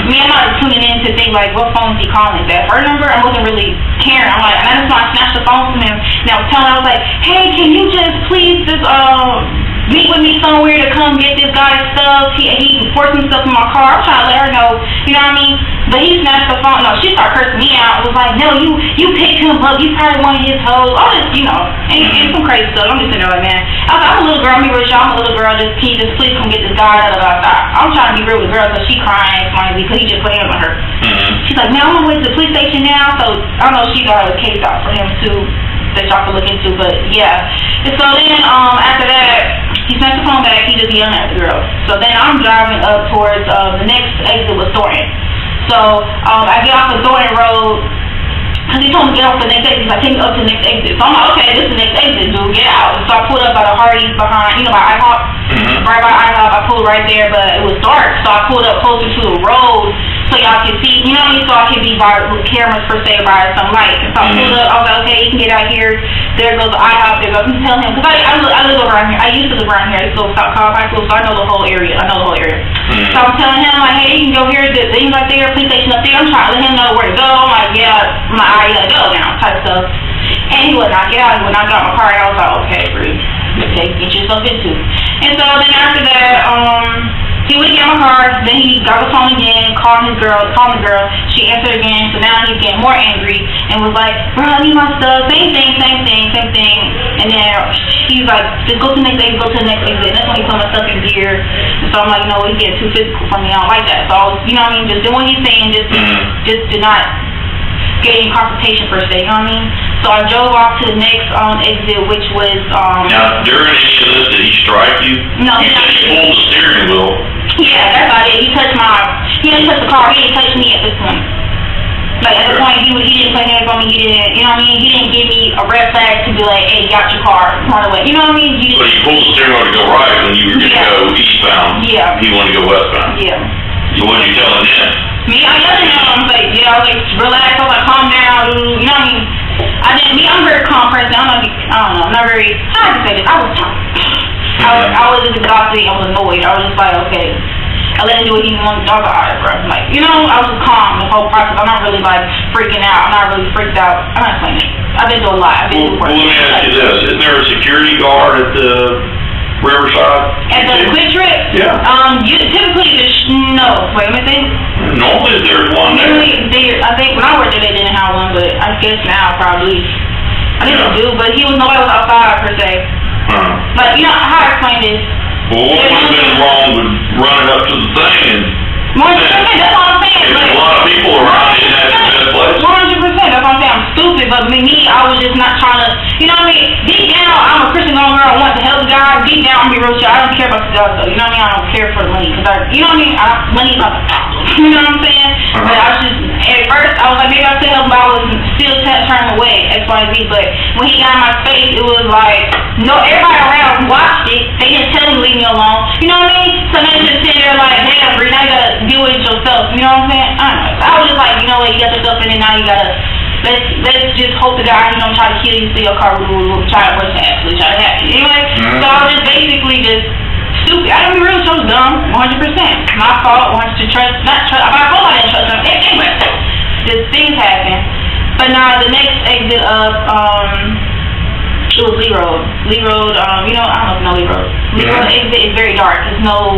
Speaker 3: Me, I'm not tuning in to think, like, what phone is he calling? Is that her number? I wasn't really caring. I'm like, and I just want to snatch the phone from him. And I was telling him, I was like, hey, can you just please meet with me somewhere to come get this guy's stuff? He forced himself in my car. I'm trying to let her know, you know what I mean? But he snatched the phone. No, she started cursing me out. It was like, no, you picked him up. You probably one of his hoes. All this, you know, and some crazy stuff. I'm just sitting there like, man. I was like, I'm a little girl. I'm rich. I'm a little girl. Can you just please come get this guy? I'm trying to be real with the girl, so she crying because he just put hands on her. She's like, man, I'm on my way to the police station now. So I don't know if she got a case out for him too that y'all can look into, but yeah. And so then after that, he snatched the phone back. He just yelling at the girl. So then I'm driving up towards the next exit was Thornton. So I get off the Thornton Road, because he told me to get off the next exit. He's like, take me up to the next exit. So I'm like, okay, this is the next exit, dude, get out. So I pulled up by the Hardee's behind, by IHOP. Right by IHOP, I pulled right there, but it was dark. So I pulled up closer to the road so y'all can see, you know what I mean? So I can be by with cameras per se, by some light. And so I pulled up, I was like, okay, you can get out here. There goes the IHOP, there goes, I'm telling him, because I live around here. I used to live around here. I used to go to South Cobb High School, so I know the whole area. So I'm telling him, like, hey, you can go here, the things right there, police station up there. I'm trying to let him know where to go. I'm like, yeah, I gotta go now, type stuff. And he would not get out. He would not get out my car. I was like, okay, Bree, okay, get yourself into. And so then after that, he would get in my car. Then he got the phone again, called the girl. She answered again. So now he's getting more angry and was like, bro, I need my stuff. Same thing. And then he's like, just go to the next exit, And that's when he put my stuff in gear. And so I'm like, you know, he's getting too physical for me. I don't like that. So I was, you know what I mean, just doing what he's saying, just did not get any confrontation per se, you know what I mean? So I drove off to the next exit, which was
Speaker 7: Now, during any of this, did he strike you?
Speaker 3: No,
Speaker 7: you said he pulled the steering wheel.
Speaker 3: Yeah, that's about it. He didn't touch the car. He didn't touch me at this point. Like, at the point, he didn't put hands on me. He didn't, you know what I mean? He didn't give me a red flag to be like, hey, got your car, run away. You know what I mean?
Speaker 7: So you pulled the steering wheel to go right when you were going to go eastbound.
Speaker 3: Yeah.
Speaker 7: He wanted to go westbound.
Speaker 3: Yeah.
Speaker 7: So what did you tell him then?
Speaker 3: Me, I yelled at him. I was like, relax. I was like, calm down. You know what I mean? I'm a very calm person. I don't know. I'm not very, how do I say this? I was just exhausted. I was annoyed. I was just like, okay. I let him do what he wanted. I was like, alright, bro. Like, you know, I was just calm the whole process. I'm not really, like, freaking out. I'm not really freaked out. I'm not explaining it. I've been doing a lot.
Speaker 7: Well, let me ask you this. Isn't there a security guard at the Riverside?
Speaker 3: At the Quick Trip?
Speaker 7: Yeah.
Speaker 3: Typically, no. Wait, let me think.
Speaker 7: Normally there's one there.
Speaker 3: I think when I worked there, they didn't have one, but I guess now probably. I think they do, but nobody was outside per se. Like, you know, how I explain this?
Speaker 7: Well, what would have been wrong with running up to the thing and...
Speaker 3: That's all I'm saying.
Speaker 7: If a lot of people around, isn't that the best place?
Speaker 3: 100%. That's what I'm saying. I'm stupid, but me, I was just not trying to, you know what I mean? Deep down, I'm a Christian girl. I want to help the guy. Deep down, I'm be real shit. I don't care about the job, though. You know what I mean? I don't care for the money. You know what I mean? Money is not the problem. You know what I'm saying? But I was just, at first, I was like, maybe I still help him, but I was still turning away, X, Y, Z. But when he got in my face, it was like, no, everybody around watched it. They didn't tell him to leave me alone. You know what I mean? So they just sitting there like, damn, Bree, now you gotta deal with it yourself. You know what I'm saying? I don't know. I was just like, you know what, you got yourself in it, now you gotta, let's just hope the guy, you know, try to kill you, steal your car, try to rush to actually try to happen. Anyway, so I was just basically just stupid. I didn't really so dumb, 100%. My fault, wanted to trust, not trust, my fault I didn't trust them. Anyway, just things happen. But now the next exit up, it was Lee Road. Lee Road, you know, I don't know if you know Lee Road. Lee Road exit is very dark. There's no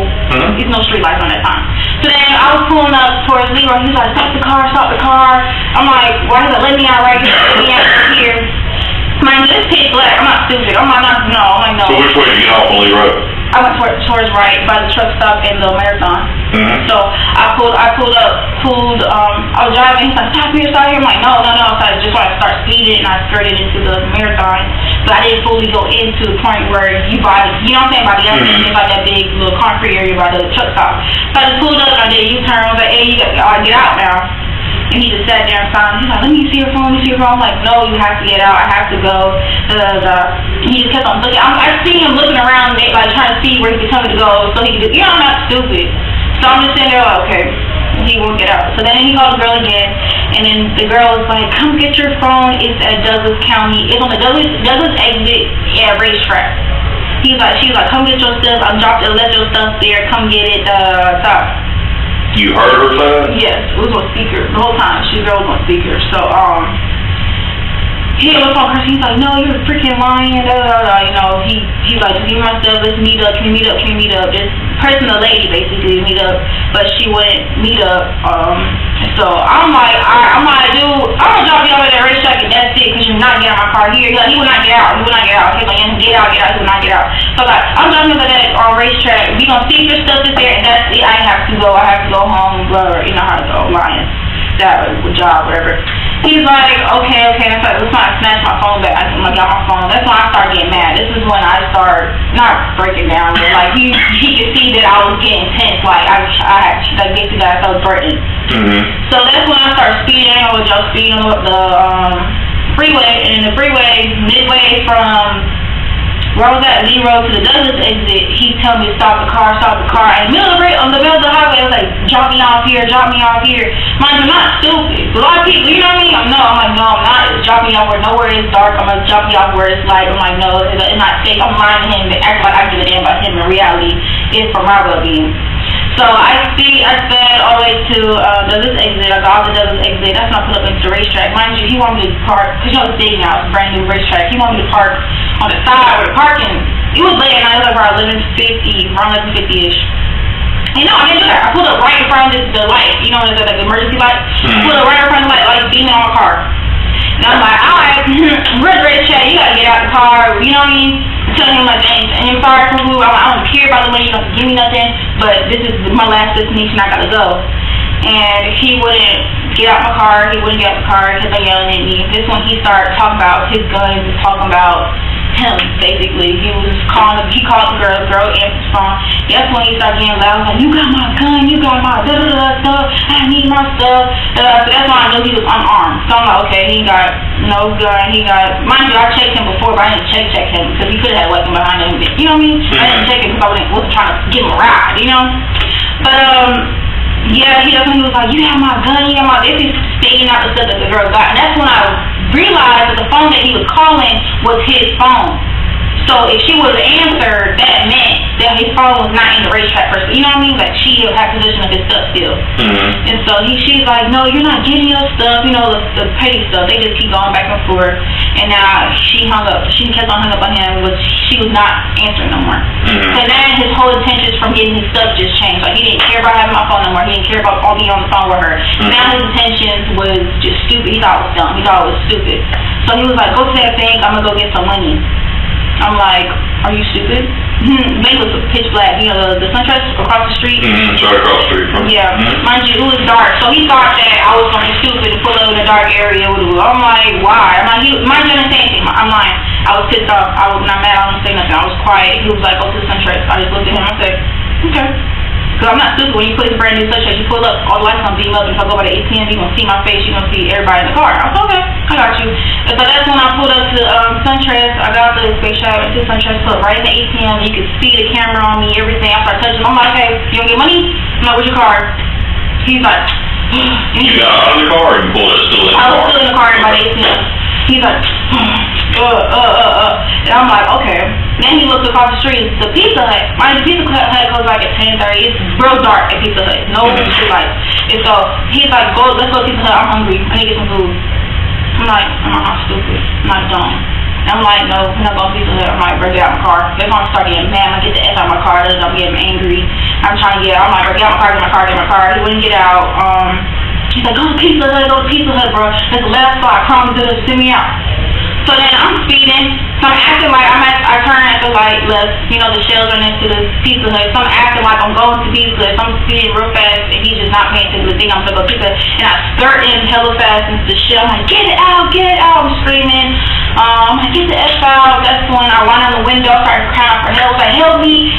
Speaker 3: street lights on that time. So then I was pulling up towards Lee Road. He's like, stop the car. I'm like, why is it letting me out right here? Let me out right here. Mind you, it's pitch black. I'm not stupid. I'm like, no.
Speaker 7: So which way did you get off on Lee Road?
Speaker 3: I went towards right by the truck stop and the Marathon. So I pulled up, I was driving, he's like, stop here. I'm like, no. So I just wanted to start speeding, and I skirted into the marathon, but I didn't fully go into the point where you know what I'm saying, by the other end, by that big little concrete area by the truck stop. So I just pulled up, and I did a U-turn. I was like, hey, you gotta get out now. And he just sat there and silent. He's like, let me see your phone, I'm like, no, you have to get out, I have to go. He just kept on looking. I see him looking around, like trying to see where he could tell me to go, so he could do, I'm not stupid. So I'm just sitting there like, okay, he won't get out. So then he called the girl again, and then the girl was like, come get your phone, it's at Douglas County, it's on the Douglas exit at Racetrack. She was like, come get your stuff, I left your stuff there, come get it, stop.
Speaker 7: You heard her say that?
Speaker 3: Yes, it was on speaker the whole time. The girl was on speaker. So, he was on her. He's like, no, you're freaking lying. You know, he's like, just give me my stuff. Let's meet up. Can we meet up? Just pressing the lady basically to meet up, but she wouldn't meet up. So I'm like, I'm gonna drop you over at that racetrack and that's it, because you're not getting out of my car here. He would not get out. He's like, get out. He would not get out. So like, I'm dropping you over that racetrack. We gonna see if your stuff is there, and that's it. I have to go home. Blah, you know how to go, lying. That job, whatever. He's like, okay. That's like, that's when I snatched my phone back. I'm like, got my phone. That's when I started getting mad. This is when I start not breaking down, but like he could see that I was getting tense. Like basically I felt threatened. So that's when I started speeding. I was just speeding up the freeway, and the freeway midway from where I was at Lee Road to the Douglas exit, he told me to stop the car. And in the middle of the highway, I was like, drop me off here. Mind you, I'm not stupid. A lot of people, you know what I mean? I'm like, no, I'm not. Drop me off where nowhere is dark. I'm going to drop me off where it's light. I'm like, no, it's not safe. I'm lying to him to act like I give a damn about him. In reality, it's for my well-being. So I sped all the way to Douglas exit. I got off the Douglas exit. That's when I put up into the racetrack. Mind you, he wanted me to park, because you know it's big now, it's a brand new racetrack. He wanted me to park on the side where the parking, it was late at night, it was like around 11:50-ish. You know, I didn't do that. I pulled up right in front of the light, you know, the emergency light. I pulled up right in front of the light, like beaming on my car. And I'm like, alright, we're at the racetrack, you gotta get out the car, you know what I mean? Telling him like, dang, and I'm sorry for who, I don't care about the money, you don't have to give me nothing, but this is my last destination, I gotta go. And he wouldn't get out my car, he kept on yelling at me. This when he started talking about his guns, and talking about him, basically. He called the girl answered his phone. That's when he started getting loud, like, you got my gun, you got my stuff, I need my stuff. So that's when I knew he was unarmed. So I'm like, okay, he got no gun, mind you, I checked him before, but I didn't check him, because he could have had a weapon behind him, you know what I mean? I didn't check him because I wasn't trying to give him a ride, you know? But, yeah, he definitely was like, you have my gun, this is stating out the stuff that the girl got. And that's when I realized that the phone that he was calling was his phone. So if she would have answered, that meant that his phone was not in the racetrack person. You know what I mean? Like, she had possession of his stuff still. And so she's like, no, you're not getting your stuff, you know, the petty stuff. They just keep going back and forth. And now she hung up. She kept on hung up on him, but she was not answering no more. So now his whole intentions from getting his stuff just changed. Like, he didn't care about having my phone no more. He didn't care about all being on the phone with her. Now his intentions was just stupid. He thought it was dumb. He thought it was stupid. So he was like, go to that bank, I'm going to go get some money. I'm like, are you stupid? The bank was pitch black. You know, the SunTrust across the street?
Speaker 7: Sorry, across the street from
Speaker 3: Yeah. Mind you, it was dark. So he thought that I was going to be stupid and pull up in a dark area. I'm like, why? Mind you, I didn't say anything. I'm lying. I was pissed off. I was not mad. I didn't say nothing. I was quiet. He was like, go to the SunTrust. I just looked at him. I said, okay. Because I'm not stupid. When you put this brand new SunTrust, you pull up, all the lights gonna beam up, and if I go by the ATM, you're gonna see my face, you're gonna see everybody in the car. I said, okay, I got you. And so that's when I pulled up to SunTrust. I got the space shop, went to SunTrust, put right in the ATM. You could see the camera on me, everything. I started touching him. I'm like, hey, you don't get money? I'm like, where's your card? He's like,
Speaker 7: you got out of the car and pulled it still in the car?
Speaker 3: I was still in the car by the ATM. He's like, and I'm like, okay. Then he looks across the street, the Pizza Hut. Mind the Pizza Hut goes like at 10:30. It's real dark at Pizza Hut. No street lights. And so he's like, let's go to Pizza Hut. I'm hungry. I need to get some food. I'm like, I'm stupid. I'm not dumb. And I'm like, no, we're not going to Pizza Hut. I'm like, bro, get out my car. They're going to start getting mad. I get the F out of my car. I'm getting angry. I'm like, bro, get out my car. He wouldn't get out. He's like, go to Pizza Hut, bro. That's the last spot. I promise to send me out. So So then I'm speeding, so I'm acting like I turn at the light left, you know, the shells are next to the Pizza Hut, so I'm acting like I'm going to Pizza Hut, so I'm speeding real fast, and he's just not paying attention to the thing I'm supposed to go Pizza Hut, and I skirt in hella fast into the shell, I'm like, get it out, I'm screaming, I'm like, get the F out. That's when I went on the window, started crying for help, like, help me.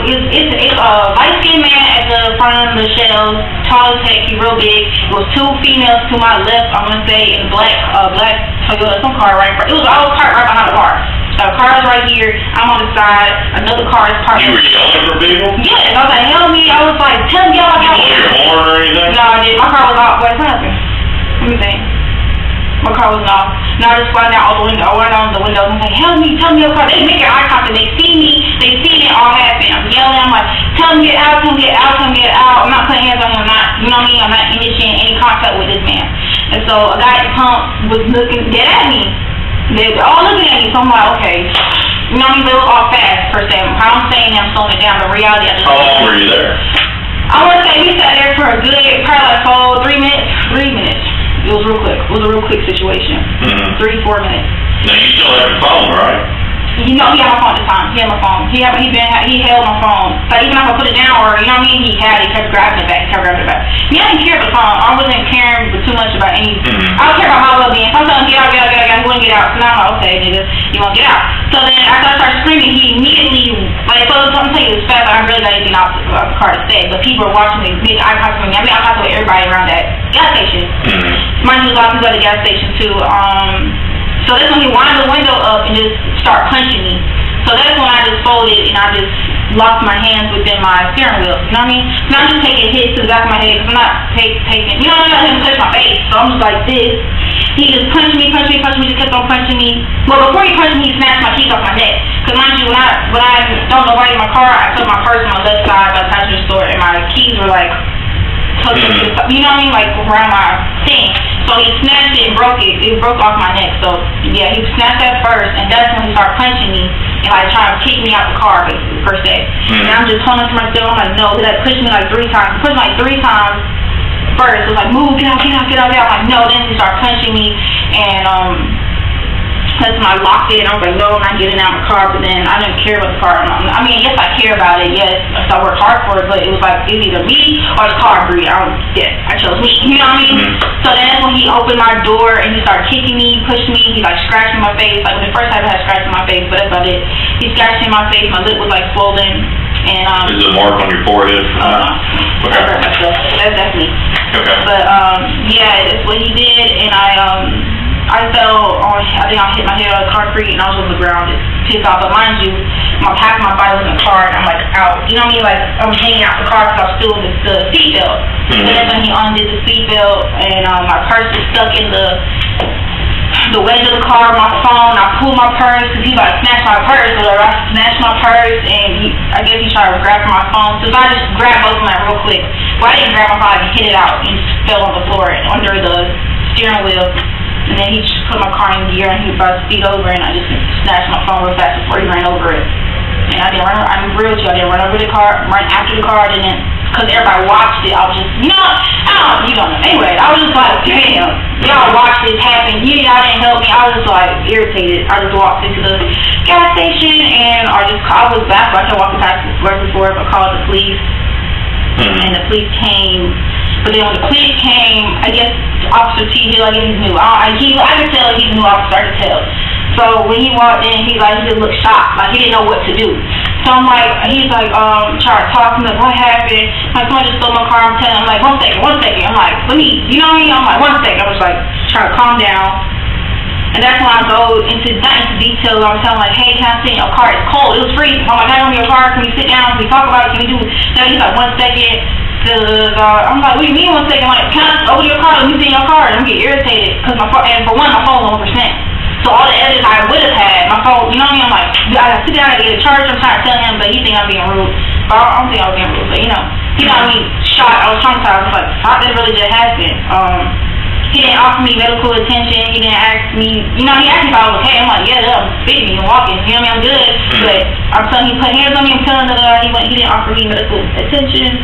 Speaker 3: It's a light-skinned man at the front of the shells, tall as heck, he's real big. It was two females to my left, I'm gonna say, in black Toyota, some car right in front. It was all parked right behind the car. The car is right here, I'm on the side, another car is parked.
Speaker 7: You were yelling for people?
Speaker 3: Yes, I was like, help me. I was like, tell me y'all.
Speaker 7: You blew your horn or anything?
Speaker 3: No, I didn't. My car was off. What happened? Let me think. My car wasn't off. Now I just slide down all the window. I went on the window and I'm like, help me, tell me your car. They make eye contact. They see me. They see it all happen. I'm yelling. I'm like, tell him get out, tell him get out, tell him get out. I'm not putting hands on him. I'm not, you know what I mean? I'm not initiating any contact with this man. And so a guy at the pump was looking dead at me. They're all looking at me. So I'm like, okay. You know what I mean? They was all fast per se. How I'm saying I'm slowing it down, but in reality, I just.
Speaker 7: How long were you there?
Speaker 3: I want to say we sat there for a good, probably like 3 minutes. 3 minutes. It was real quick. It was a real quick situation. 3-4 minutes.
Speaker 7: Now you still have your phone, right?
Speaker 3: You know, he had my phone at the time. He had my phone. He held my phone. Like, even if I put it down or, you know what I mean, he kept grabbing it back, Me, I didn't care about the phone. I wasn't caring too much about any, I don't care about my well-being. So I'm telling him, get out, I'm going to get out. So now I'm like, okay, nigga, you want to get out. So then after I started screaming, he immediately, like, so I'm telling you, it's fast, I really got anything off the car to say, but people are watching me, make eye contact with me. I mean, I talked with everybody around that gas station. Mind you, a lot of people at the gas station, too. So that's when he wound the window up and just started punching me. So that's when I just folded and I just locked my hands within my steering wheel. You know what I mean? So I'm just taking hits to the back of my head because I'm not taking, you know, I'm not letting him touch my face. So I'm just like this. He just punched me, just kept on punching me. Well, before he punched me, he snatched my keys off my neck. Because mind you, when I don't know why in my car, I put my purse on my left side by the passenger door and my keys were like, you know what I mean? Like around my thing. So he snatched it and broke it. It broke off my neck. So yeah, he snatched that first, and that's when he started punching me and like trying to kick me out the car, basically, per se. And I'm just holding to myself. I'm like, no. He like pushed me like 3 times. He pushed me like 3 times first. It was like, move, get out. I'm like, no. Then he started punching me, and that's when I locked it. And I was like, no, I'm not getting out of the car. But then I didn't care about the car. I mean, yes, I care about it. Yes, I worked hard for it. But it was like, it's either me or the car breed. I chose me. You know what I mean? So then that's when he opened my door and he started kicking me, pushing me. He like scratching my face. Like the first time I had scratching my face, but that's about it. He scratched in my face. My lip was like swollen. And
Speaker 7: is it a mark on your forehead? Okay.
Speaker 3: That's me.
Speaker 7: Okay.
Speaker 3: But yeah, that's what he did, and I fell on. I think I hit my head on the concrete, and I was on the ground, just pissed off. But mind you, half of my body was in the car, and I'm like out. You know what I mean? Like I'm hanging out the car because I was still in the seatbelt. So that's when he undid the seatbelt, and my purse was stuck in the wedge of the car. My phone. I pulled my purse because he like snatched my purse. So I snatched my purse, and I guess he tried to grab for my phone. So I just grabbed both of them real quick. Well, I didn't grab my phone. I hit it out and fell on the floor under the steering wheel. And then he just put my car in gear and he was about to speed over, and I just snatched my phone real fast before he ran over it. And I didn't run over, I'm real with you, I didn't run over the car, run after the car, I didn't, because everybody watched it, I was just, you don't know. Anyway, I was just like, damn, y'all watched this happen, y'all didn't help me, I was just like irritated. I just walked into the gas station and I was back, I kept walking past right before I called the police. And the police came, but then when the police came, I guess Officer T, he knew. I could tell he knew, I could tell. So when he walked in, he just looked shocked, like he didn't know what to do. So I'm like, he's like, trying to talk to me, like, what happened? Like, someone just stole my car, I'm telling him, I'm like, one second. I'm like, let me, you know what I mean? I'm like, 1 second. I was like, trying to calm down. And that's when I go not into detail. I'm telling like, hey, can I sit in your car? It's cold. It was freezing. I'm like, I'm in your car. Can we sit down? Can we talk about it? Can we do? So he's like, 1 second. I'm like, what do you mean 1 second? I'm like, can I over your car? Let me sit in your car. And I'm getting irritated because my phone was 1%. So all the evidence I would have had, my phone, you know what I mean? I'm like, I gotta sit down and get a charge. I'm trying to tell him, but he think I'm being rude. But I don't think I was being rude. But he got me shocked. I was traumatized. I was like, how did really just happen? He didn't offer me medical attention. He didn't ask me, he asked me if I was okay. I'm like, yeah, I'm spitting and walking. You know what I mean? I'm good. But I'm telling you, he put hands on me. I'm telling he didn't offer me medical attention.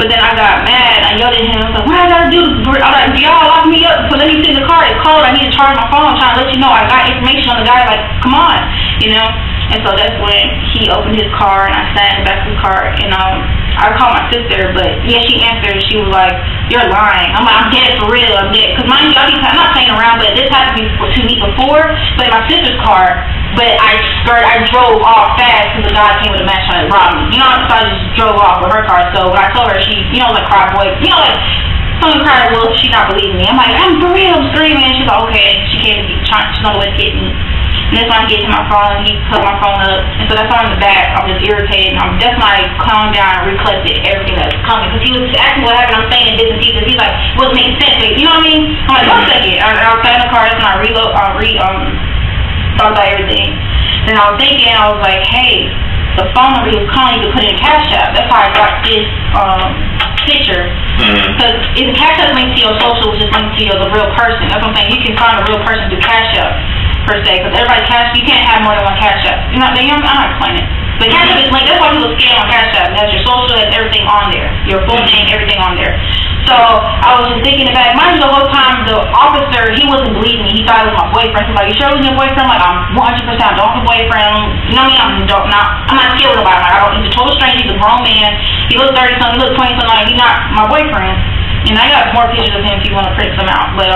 Speaker 3: But then I got mad. I yelled at him. I was like, what I gotta do? I'm like, y'all lock me up. So let me sit in the car. It's cold. I need to charge my phone. I'm trying trying to let you know I got information on the guy, like, come on, you know? And so that's when he opened his car, and I sat in the back of his car, and I called my sister, but yeah, she answered. She was like, "You're lying." I'm like, "I'm dead for real. I'm dead." Because mind you, I'm not playing around, but this happened to me before, but in my sister's car. But I drove off fast because the guy came with a match on it, robbed me. You know, so I just drove off with her car. So when I told her, she, you know, like cry boy, you know, like someone cried a wolf. She not believing me. I'm like, "I'm for real. I'm screaming." And she's like, "Okay." She came to me, she's on the way to get me. And that's when I get to my phone, he put my phone up, and so that's why I'm in the back. I'm just irritated, and that's when I calmed down and reflected everything that's coming, because he was asking what happened. I'm saying it didn't see, because he's like, "What's making sense?" Like, you know what I mean? I'm like, "One second." I was in the car, that's when I thought about everything. Then I was thinking, I was like, hey, the phone number he was calling, you could put it in Cash App. That's how I got this picture. Because in Cash App links to your social, which is linked to the real person. That's what I'm saying. You can find a real person through Cash App, per se, because everybody you can't have more than one Cash App. I'm not explaining it. But Cash App is linked. That's why people scam on Cash App. That's your social, that's everything on there. Your full name, everything on there. So I was just thinking about it. Mind you, the whole time the officer, he wasn't believing me. He thought it was my boyfriend. He's like, "You sure it was your boyfriend?" I'm like, "I'm 100% don't have a boyfriend." You know me, I'm not scared of nobody. Like, he's a total stranger. He's a grown man. He looks 30-something. He looks 20-something. Like, he's not my boyfriend. And I got more pictures of him if you want to print some out. But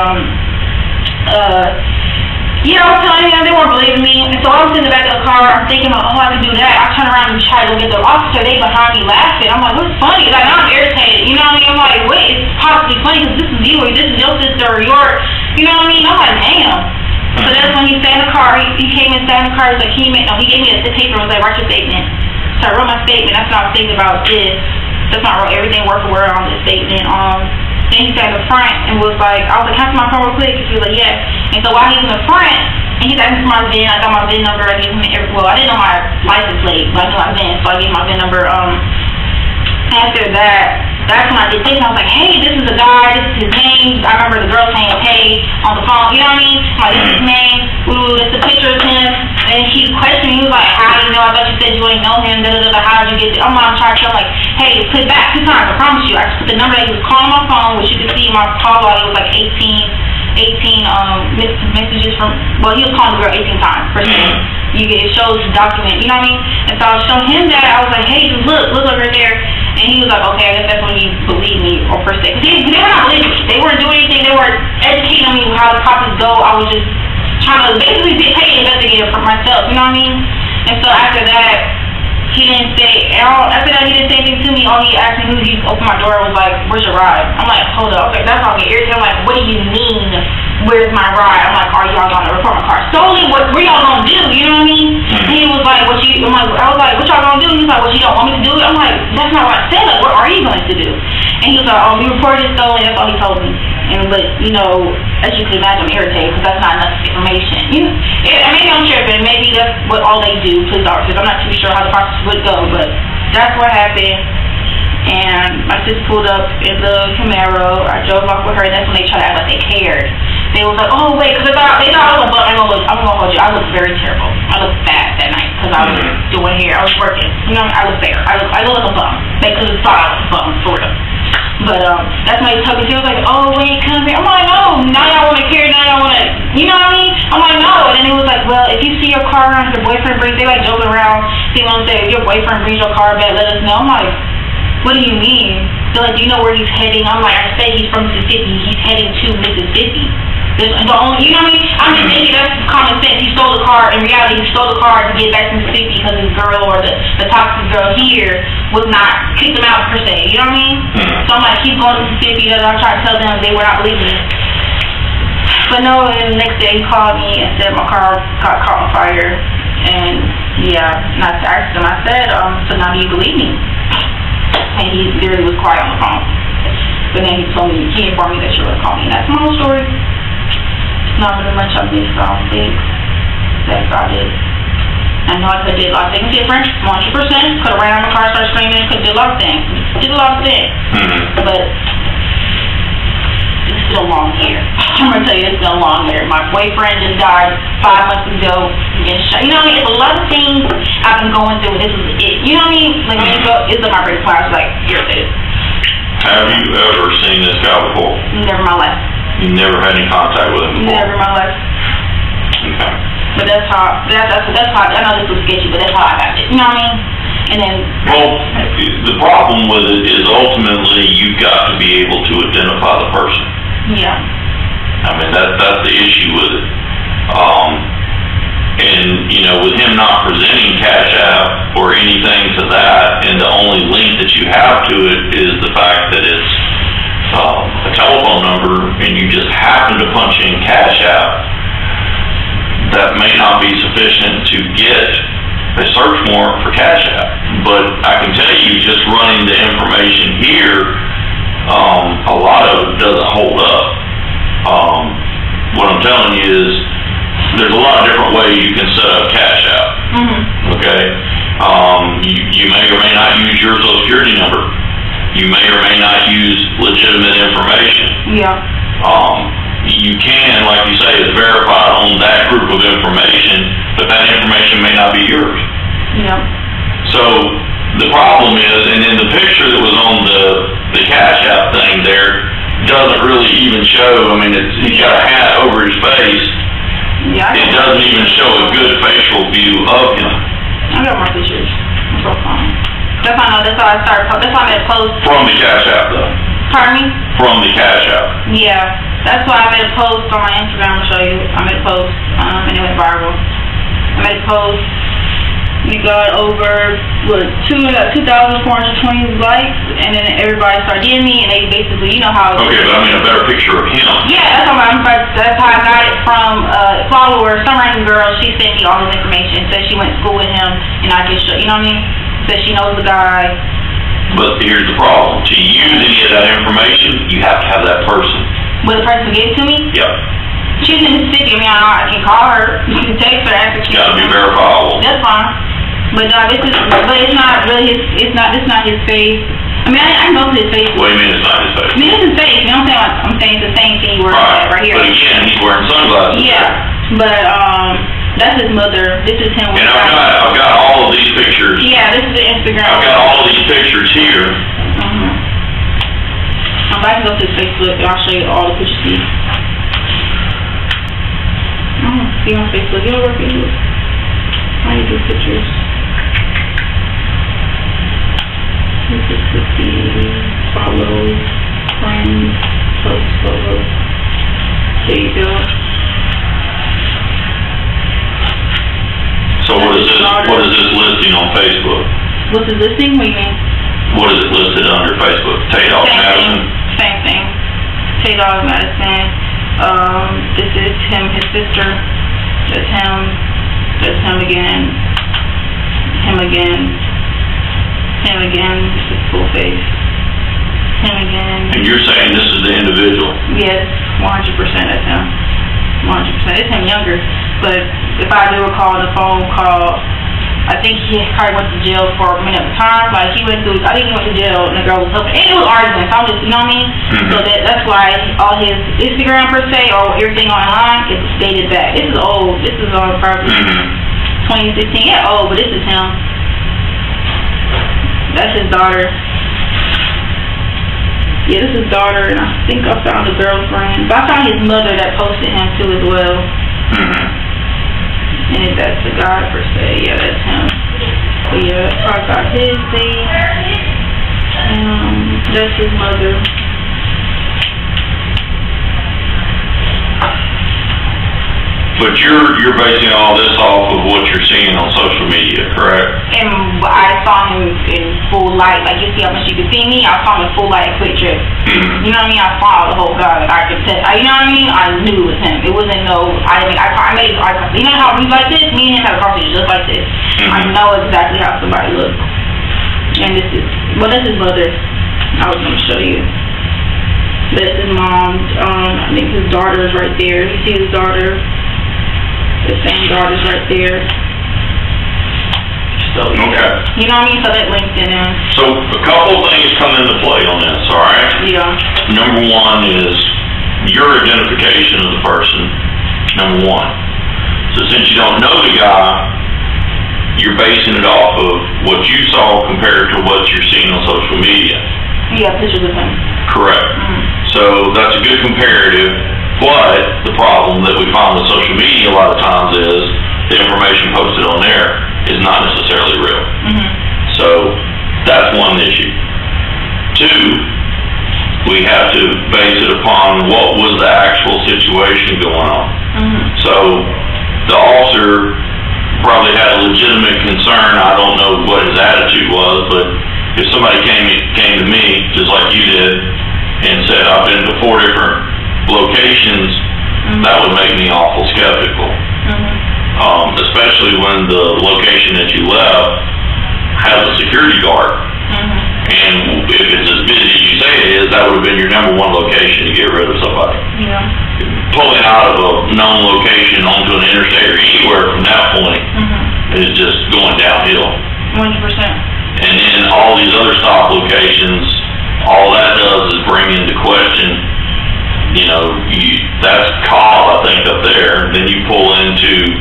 Speaker 3: yeah, I was telling him, they weren't believing me. And so I was in the back of the car, I'm thinking about, I could do that. I turn around and try to go get the officer, they behind me laughing. I'm like, what's funny? Like, I'm irritated, you know what I mean? I'm like, wait, it's possibly funny because this is you, or this is your sister, or your, you know what I mean? I'm like, damn. So that's when he sat in the car, he came and sat in the car, he's like, he gave me a paper and was like, write your statement. So I wrote my statement, that's what I was thinking about this. That's why I wrote everything word for word on this statement. Then he sat in the front and was like, I was like, "Can I see my phone real quick?" He was like, "Yes." And so while he was in the front, and he's asking for my VIN, I got my VIN number, I gave him well, I didn't know my license plate, but I knew my VIN, so I gave my VIN number. After that, that's when I did this, and I was like, "Hey, this is the guy, this is his name." I remember the girl saying, "Hey," on the phone, you know what I mean? I'm like, "This is his name, ooh, this is a picture of him." And he questioned me, he was like, "How do you know? I thought you said you ain't know him, how did you get it?" I'm trying to tell him, like, "Hey, put it back 2 times, I promise you." I just put the number that he was calling my phone, which you can see in my call log, it was like 18 messages from, well, he was calling the girl 18 times, per se. It shows the document, you know what I mean? And so I was showing him that, I was like, "Hey, look over there." And he was like, "Okay, I guess that's when you believe me," or per se. Because they were not believing me. They weren't doing anything, they weren't educating me how the process go. I was just trying to basically be paid investigator for myself, you know what I mean? And so after that, he didn't say, after that he didn't say anything to me. All he asked me, he opened my door and was like, "Where's your ride?" I'm like, "Hold up." Okay, that's all I get irritated. I'm like, "What do you mean, where's my ride?" I'm like, "Are y'all gonna report my car stolen? What y'all gonna do?" You know what I mean? And he was like, I was like, "What y'all gonna do?" He's like, "What, you don't want me to do it?" I'm like, "That's not what I said. Like, what are you going to do?" And he was like, "Oh, we reported it stolen." That's all he told me. But you know, as you can imagine, I'm irritated because that's not enough information. Maybe I'm tripping. Maybe that's what all they do, police officers. I'm not too sure how the process would go, but that's what happened. And my sister pulled up in the Camaro. I drove off with her, and that's when they tried to act like they cared. They was like, "Oh wait," because they thought I was a bum. I'm gonna hold you. I looked very terrible. I looked bad that night because I was doing hair. I was working. You know, I looked there. I looked like a bum. They could have thought I was a bum, sort of. But that's when he told me. He was like, "Oh wait, come here." I'm like, "No, now y'all want to care. Now y'all want to," you know what I mean? I'm like, "No." And then he was like, "Well, if you see your car around, your boyfriend brings," they like joking around. He want to say, "If your boyfriend brings your car back, let us know." I'm like, "What do you mean?" They're like, "Do you know where he's heading?" I'm like, "I say he's from Mississippi. He's heading to Mississippi." You know what I mean? I'm just thinking that's common sense. He stole the car. In reality, he stole the car to get back to Mississippi because his girl, or the toxic girl here, was not kicked him out per se. You know what I mean? So I'm like, keep going to Mississippi. I'm trying to tell them they were not believing me. But no, and the next day he called me and said my car got caught on fire. And yeah, and I asked him. I said, "So now do you believe me?" And he literally was quiet on the phone. But then he informed me that you were calling me. And that's my whole story. Not really much of this, I don't think. That's about it. I know I could have did a lot of things different, 100%. Could have ran out my car, started screaming, could have did a lot of things. Did a lot of things. But it's still long hair. I'm going to tell you, it's still long hair. My boyfriend just died 5 months ago. You know what I mean? It's a lot of things I've been going through, and this is it. You know what I mean? Like, when you go, it's like my break point, I was like, irritated.
Speaker 7: Have you ever seen this guy before?
Speaker 3: Never in my life.
Speaker 7: You never had any contact with him before?
Speaker 3: Never in my life.
Speaker 7: Okay.
Speaker 3: But that's how, I know this was sketchy, but that's how I got it, you know what I mean? And then...
Speaker 7: Well, the problem with it is ultimately you've got to be able to identify the person.
Speaker 3: Yeah.
Speaker 7: I mean, that's the issue with it. And, you know, with him not presenting Cash App or anything to that, and the only link that you have to it is the fact that it's a telephone number, and you just happen to punch in Cash App, that may not be sufficient to get a search warrant for Cash App. But I can tell you, just running the information here, a lot of it doesn't hold up. What I'm telling you is, there's a lot of different ways you can set up Cash App. Okay? You may or may not use your Social Security number. You may or may not use legitimate information.
Speaker 3: Yeah.
Speaker 7: You can, like you say, is verified on that group of information, but that information may not be yours.
Speaker 3: Yeah.
Speaker 7: So the problem is, and in the picture that was on the Cash App thing there, doesn't really even show, I mean, he's got a hat over his face.
Speaker 3: Yeah.
Speaker 7: It doesn't even show a good facial view of him.
Speaker 3: I got more pictures. That's all fine. That's how I know, that's how I started, that's why I made a post.
Speaker 7: From the Cash App, though.
Speaker 3: Pardon me?
Speaker 7: From the Cash App.
Speaker 3: Yeah. That's why I made a post on my Instagram to show you. I made a post, and it went viral. I made a post. We got over, 2,420 likes, and then everybody started DMing me, and they basically, you know how...
Speaker 7: Okay, but I mean a better picture of him.
Speaker 3: Yeah, that's how I got it from a follower, some random girl. She sent me all this information, said she went to school with him, and I can show, you know what I mean? Said she knows the guy.
Speaker 7: But here's the problem. To use any of that information, you have to have that person.
Speaker 3: Will the person give it to me?
Speaker 7: Yep.
Speaker 3: She's in Mississippi. I mean, I can call her. You can text her after she...
Speaker 7: It's gotta be verifiable.
Speaker 3: That's fine. But but it's not really it's not his face. I mean, I know his face.
Speaker 7: What do you mean it's not his face?
Speaker 3: I mean, it's his face. You know what I'm saying? I'm saying it's the same thing where right here.
Speaker 7: But again, he's wearing sunglasses.
Speaker 3: Yeah, but that's his mother. This is him.
Speaker 7: And I've got all of these pictures.
Speaker 3: Yeah, this is the Instagram.
Speaker 7: I've got all of these pictures here.
Speaker 3: I'm about to go to his Facebook and I'll show you all the pictures. See on Facebook. You don't work with you. How do you do pictures? Mississippi, follow, friends, post photos. There you go.
Speaker 7: So what is this listing on Facebook?
Speaker 3: What's the listing? What do you mean?
Speaker 7: What is it listed under Facebook? Taydog Madison?
Speaker 3: Same thing. Taydog Madison. This is him, his sister. That's him. That's him again. Him again. Him again. This is full face. Him again.
Speaker 7: And you're saying this is the individual?
Speaker 3: Yes, 100% that's him. 100%. It's him younger. But if I do recall the phone call, I think he probably went to jail for a minute at a time. Like, I think he went to jail and the girl was helping. And it was arguing, so I'm just, you know what I mean? So that's why all his Instagram, per se, or everything online, is dated back. This is old. This is probably 2016. Yeah, old, but this is him. That's his daughter. Yeah, this is his daughter, and I think I found the girlfriend. But I found his mother that posted him, too, as well. And if that's the guy, per se, yeah, that's him. But yeah, I got his thing. That's his mother.
Speaker 7: But you're basing all this off of what you're seeing on social media, correct?
Speaker 3: And I saw him in full light, like you see how much you can see me. I saw him in full light, quick trip. You know what I mean? I saw the whole guy. Like I could tell. You know what I mean? I knew it was him. It wasn't no. I made. You know how we like this? Me and him had a conversation just like this. I know exactly how somebody looks. And this is his mother. I was gonna show you. That's his mom. I think his daughter is right there. You see his daughter. The same daughter's right there. So,
Speaker 7: okay.
Speaker 3: You know what I mean? So that links in there.
Speaker 7: So a couple of things come into play on this, all right?
Speaker 3: Yeah.
Speaker 7: Number one is your identification of the person, number one. So since you don't know the guy, you're basing it off of what you saw compared to what you're seeing on social media.
Speaker 3: You got pictures of him.
Speaker 7: Correct. So that's a good comparative. But the problem that we find with social media a lot of times is the information posted on there is not necessarily real. So that's one issue. Two, we have to base it upon what was the actual situation going on. So the officer probably had a legitimate concern. I don't know what his attitude was, but if somebody came to me, just like you did, and said, I've been to 4 different locations, that would make me awful skeptical. Especially when the location that you left has a security guard. And if it's as busy as you say it is, that would have been your #1 location to get rid of somebody. Pulling out of a known location onto an interstate or anywhere from that point is just going downhill.
Speaker 3: 100%.
Speaker 7: And then all these other stop locations, all that does is bring into question, you know, that's Cobb, I think, up there. Then you pull into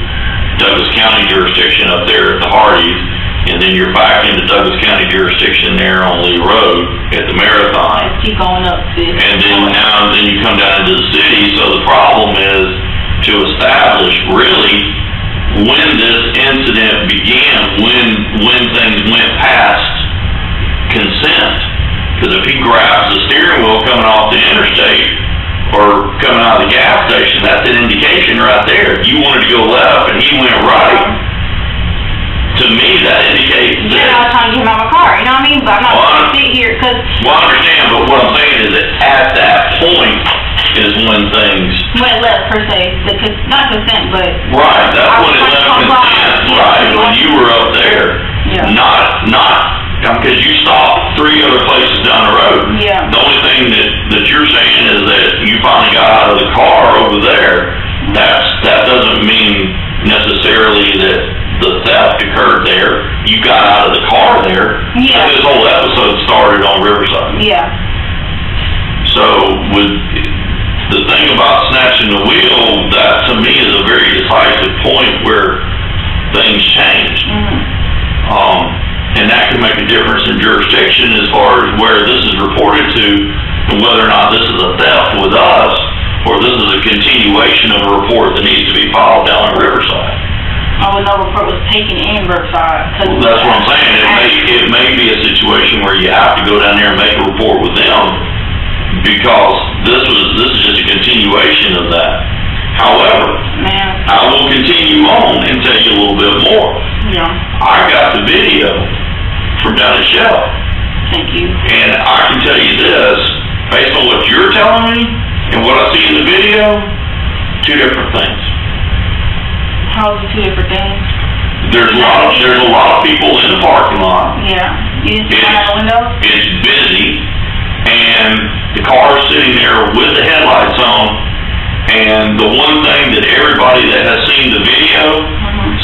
Speaker 7: Douglas County jurisdiction up there at the Hardys, and then you're back into Douglas County jurisdiction there on Lee Road at the Marathon.
Speaker 3: Keep going up, sis.
Speaker 7: And then you come down into the city, so the problem is to establish really when this incident began, when things went past consent. Because if he grabs the steering wheel coming off the interstate or coming out of the gas station, that's an indication right there. You wanted to go left and he went right. To me, that indicates that...
Speaker 3: Yeah, I was trying to get him out of my car, you know what I mean? But I'm not going to sit here, because...
Speaker 7: Well, I understand, but what I'm saying is that at that point is when things...
Speaker 3: When it left, per se. Not consent, but...
Speaker 7: Right, that's when it left consent, right, when you were up there. Not, because you stopped 3 other places down the road. The only thing that you're saying is that you finally got out of the car over there. That doesn't mean necessarily that the theft occurred there. You got out of the car there. So this whole episode started on Riverside. So with the thing about snatching the wheel, that to me is a very decisive point where things change. And that can make a difference in jurisdiction as far as where this is reported to and whether or not this is a theft with us or this is a continuation of a report that needs to be filed down in Riverside.
Speaker 3: Oh, no report was taken in Riverside.
Speaker 7: Well, that's what I'm saying. It may be a situation where you have to go down there and make a report with them because this is just a continuation of that. However, I will continue on and tell you a little bit more. I got the video from down at Shell.
Speaker 3: Thank you.
Speaker 7: And I can tell you this, based on what you're telling me and what I see in the video, 2 different things.
Speaker 3: How is it 2 different things?
Speaker 7: There's a lot of people in the parking lot.
Speaker 3: You didn't see one out the window?
Speaker 7: It's busy, and the car is sitting there with the headlights on, and the one thing that everybody that has seen the video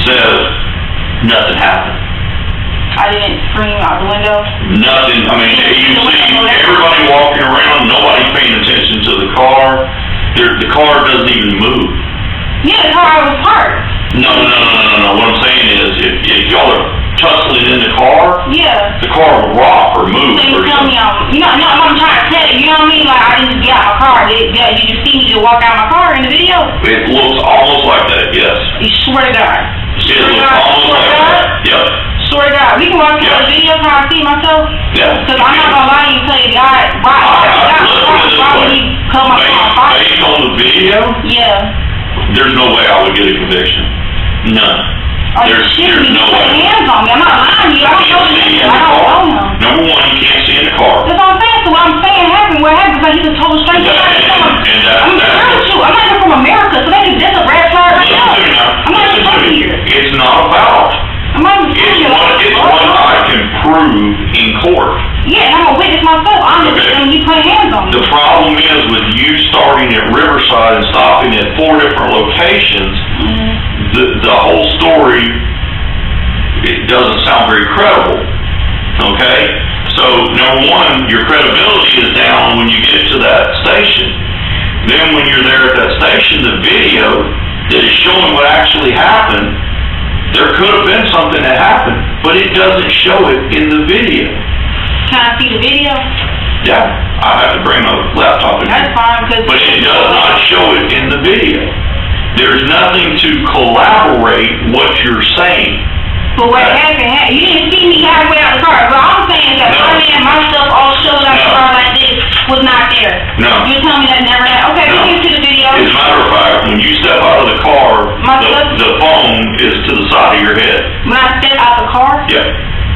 Speaker 7: says, nothing happened.
Speaker 3: I didn't scream out the window?
Speaker 7: Nothing. I mean, you see everybody walking around, nobody's paying attention to the car. The car doesn't even move.
Speaker 3: The car was parked.
Speaker 7: No. What I'm saying is, if y'all are tussling in the car, the car will rock or move.
Speaker 3: So you tell me, I'm trying to tell you, you know what I mean? Like, I didn't just get out of my car. Did you just see me just walk out of my car in the video?
Speaker 7: It looks almost like that, yes.
Speaker 3: You swear to God?
Speaker 7: It looks almost like that, yep.
Speaker 3: Swear to God. We can watch the videos how I see myself. Because I'm not going to lie to you, tell you, God, why would he cut my car on fire?
Speaker 7: Based on the video? There's no way I would get a conviction. None. There's no way.
Speaker 3: Hands on me. I'm not lying to you. I don't know him.
Speaker 7: Number 1, you can't see in the car.
Speaker 3: That's what I'm saying. So what I'm saying happened. What happened? Because he just told us straight up. I'm not even from America, so maybe that's a red flag right now. I'm not even from here.
Speaker 7: It's not about.
Speaker 3: I'm not even from here.
Speaker 7: It's what I can prove in court.
Speaker 3: And I'm a witness myself. I'm just when you put hands on me.
Speaker 7: The problem is with you starting at Riverside and stopping at 4 different locations, the whole story, it doesn't sound very credible, okay? So, number 1, your credibility is down when you get to that station. Then when you're there at that station, the video that is showing what actually happened, there could have been something that happened, but it doesn't show it in the video.
Speaker 3: Can I see the video?
Speaker 7: Yeah. I have to bring my laptop in here.
Speaker 3: That's fine, because...
Speaker 7: But it does not show it in the video. There's nothing to collaborate what you're saying.
Speaker 3: But what happened, you didn't see me halfway out the car, but I'm saying that my stuff all showed out the car like this was not there.
Speaker 7: No.
Speaker 3: You're telling me that never happened? Okay, we can see the video.
Speaker 7: As a matter of fact, when you step out of the car, the phone is to the side of your head.
Speaker 3: When I step out the car?
Speaker 7: Yeah.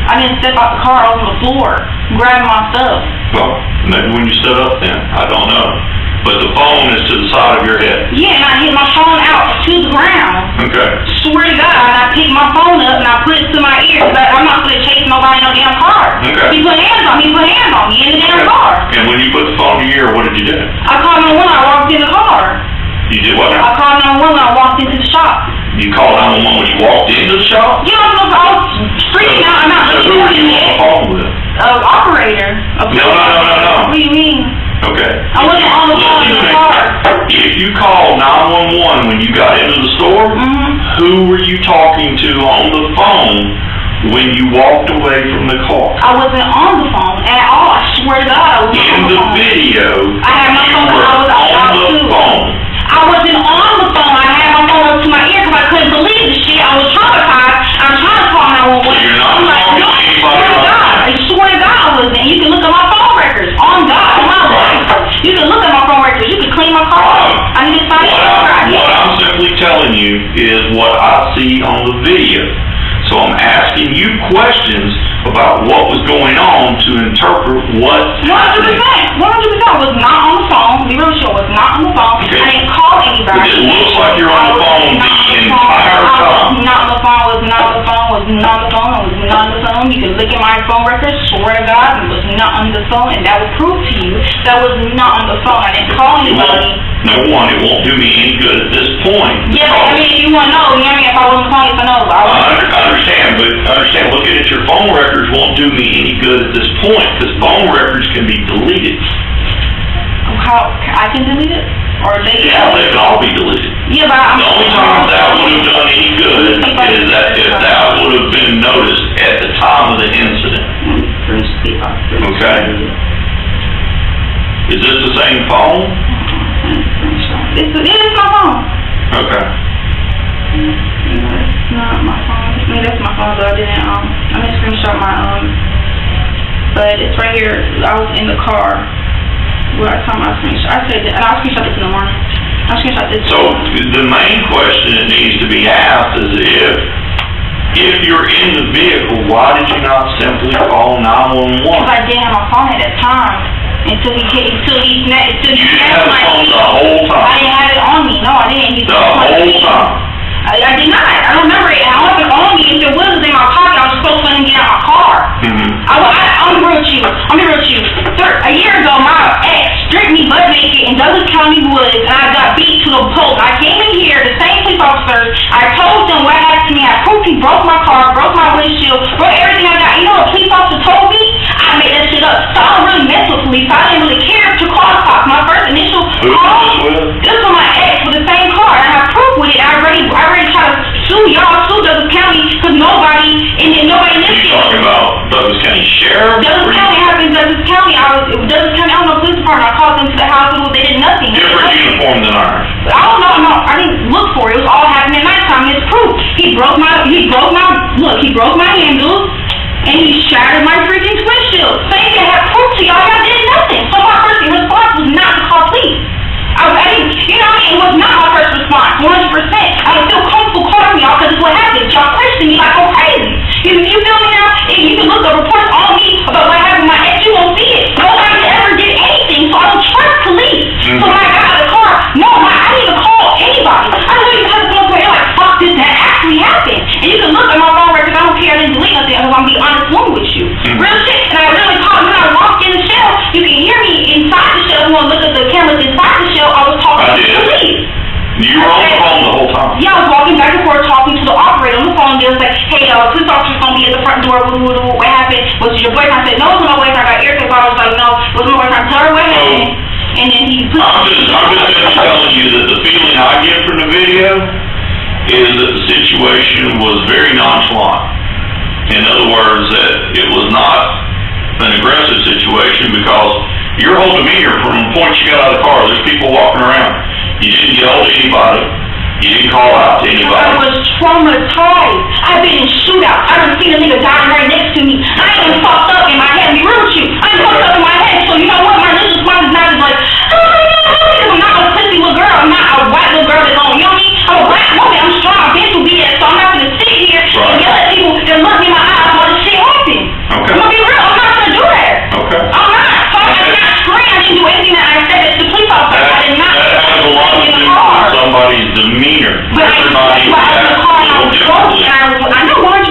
Speaker 3: I didn't step out the car, I was on the floor, grabbing my stuff.
Speaker 7: Well, maybe when you stood up then, I don't know. But the phone is to the side of your head.
Speaker 3: Yeah, and I hit my phone out to the ground.
Speaker 7: Okay.
Speaker 3: Swear to God, and I picked my phone up and I put it to my ear, because I'm not going to chase nobody in no damn car.
Speaker 7: Okay.
Speaker 3: He put hands on me in the damn car.
Speaker 7: And when you put the phone to your ear, what did you do?
Speaker 3: I called 911 when I walked in the car.
Speaker 7: You did what now?
Speaker 3: I called 911 when I walked into the shop.
Speaker 7: You called 911 when you walked into the shop?
Speaker 3: Yeah, I was freaking out. I'm not
Speaker 7: So who were you on the phone with?
Speaker 3: Operator.
Speaker 7: No.
Speaker 3: What do you mean?
Speaker 7: Okay.
Speaker 3: I wasn't on the phone in the car.
Speaker 7: If you called 911 when you got into the store, who were you talking to on the phone when you walked away from the car?
Speaker 3: I wasn't on the phone at all. I swear to God, I was
Speaker 7: In
Speaker 3: on the phone.
Speaker 7: video,
Speaker 3: I had my phone,
Speaker 7: you were
Speaker 3: I was
Speaker 7: on the phone.
Speaker 3: I wasn't on the phone. I had my phone up to my ear because I couldn't believe the shit. I was traumatized. I'm trying to call 911.
Speaker 7: So you're not
Speaker 3: I'm like,
Speaker 7: talking
Speaker 3: no,
Speaker 7: to anybody
Speaker 3: swear to
Speaker 7: on
Speaker 3: God. I swear to God I wasn't. And you can look at my phone records. On God, on my life. You can look at my phone records. You can clean my car up. I need to sign it.
Speaker 7: What I'm simply telling you is what I see on the video. So I'm asking you questions about what was going on to interpret what's
Speaker 3: 100%.
Speaker 7: happening.
Speaker 3: 100%. I was not on the phone. Be real sure. I was not on the phone.
Speaker 7: Okay.
Speaker 3: I didn't call anybody.
Speaker 7: It looks like you're on the phone the entire time.
Speaker 3: I was not on the phone. Was not on the phone. Was not on the phone. I was not on the phone. You can look at my phone records. Swear to God, I was not on the phone, and that will prove to you that I was not on the phone. I didn't call anybody.
Speaker 7: Number one, it won't do me any good at this point.
Speaker 3: Yeah, but I mean, if you want to know, you know what I mean? If I was on the phone, yes or no.
Speaker 7: I understand, looking at your phone records won't do me any good at this point, because phone records can be deleted.
Speaker 3: How? I can delete it? Or they can?
Speaker 7: Yeah, they can all be deleted.
Speaker 3: Yeah, but I'm...
Speaker 7: The only time that would have done any good is that if that would have been noticed at the time of the incident. Okay? Is this the same phone?
Speaker 3: It is my phone.
Speaker 7: Okay.
Speaker 3: It's not my phone. I mean, that's my phone, though. I didn't screenshot my, but it's right here. I was in the car. Well, I saw my screenshot. I said that, and I'll screenshot this in the morning. I'll screenshot this.
Speaker 7: So, the main question that needs to be asked is if you're in the vehicle, why did you not simply call 911?
Speaker 3: Because I didn't have my phone at that time. Until he
Speaker 7: You didn't have the phone the whole time?
Speaker 3: I didn't have it on me. No, I didn't.
Speaker 7: The whole time?
Speaker 3: I did not. I don't remember it. I don't have it on me. If it was in my pocket, I was supposed to let him get out my car. I'm real with you. Sir, a year ago, my ex stripped me butt naked in Douglas County Woods, and I got beat to the post. I came in here, the same police officers. I told them what happened to me. I proved he broke my car, broke my windshield, broke everything I got. You know what a police officer told me? I made that shit up. So I don't really mess with police. I didn't really care to call the cops. My first initial call, this was my ex with the same car, and I have proof with it. I already tried to sue y'all, sue Douglas County, because nobody in this
Speaker 7: You're talking about Douglas County Sheriff?
Speaker 3: Douglas County happened. Douglas County. I don't know, police department. I called them to the hospital. They did nothing.
Speaker 7: Different uniform than ours.
Speaker 3: I don't know. No, I didn't look for it. It was all happening at nighttime. It's proof. He broke my handles, and he shattered my freaking windshield. Saying they had proof to y'all. Y'all did nothing. So my first response was not to call police. I didn't, you know what I mean? It was not my first response. 100%. I would feel comfortable calling y'all because it's what happened. Y'all questioned me like I'm crazy. You feel me now? And you can look at reports on me about what happened with my ex. You won't see it. Nobody ever did anything, so I don't trust police. So when I got out of the car, I didn't even call anybody. I don't even have to go up there like, fuck this, that actually happened. And you can look at my phone records. I don't care. I didn't delete nothing. I'm going to be honest with you. Real shit. And I really called. When I walked in the shell, you can hear me inside the shell. If you want to look at the cameras inside the shell, I was talking to police.
Speaker 7: You were on the phone the whole time?
Speaker 3: Yeah, I was walking back and forth talking to the operator on the phone. They was like, hey, police officer's going to be at the front door. What happened? Was it your boyfriend? I said, no, it was my boyfriend. I got ear tape. I was like, no, it was my boyfriend. Tell her what happened. And then he...
Speaker 7: I'm just telling you that the feeling I get from the video is that the situation was very nonchalant. In other words, that it was not an aggressive situation because Your whole demeanor from the point you got out of the car, there's people walking around. You didn't yell at anybody. You didn't call out to anybody.
Speaker 3: I was traumatized. I've been in shootouts. I done seen a nigga dying right next to me. I ain't even fucked up in my head. Be real with you. I ain't fucked up in my head. So you know what? My initial response is not just like, I'm not a pussy little girl. I'm not a white little girl that's on. You know what I mean? I'm a black woman. I'm strong. I've been through BS. So I'm not gonna sit here and yell at people that look me in my eyes while this shit happens.
Speaker 7: Okay.
Speaker 3: I'm gonna be real. I'm not gonna do that.
Speaker 7: Okay.
Speaker 3: I'm not. So I did not scream. I didn't do anything that I said to the police officer. I did not.
Speaker 7: That has a lot to do with somebody's demeanor.
Speaker 3: But
Speaker 7: Everybody
Speaker 3: I know 100%.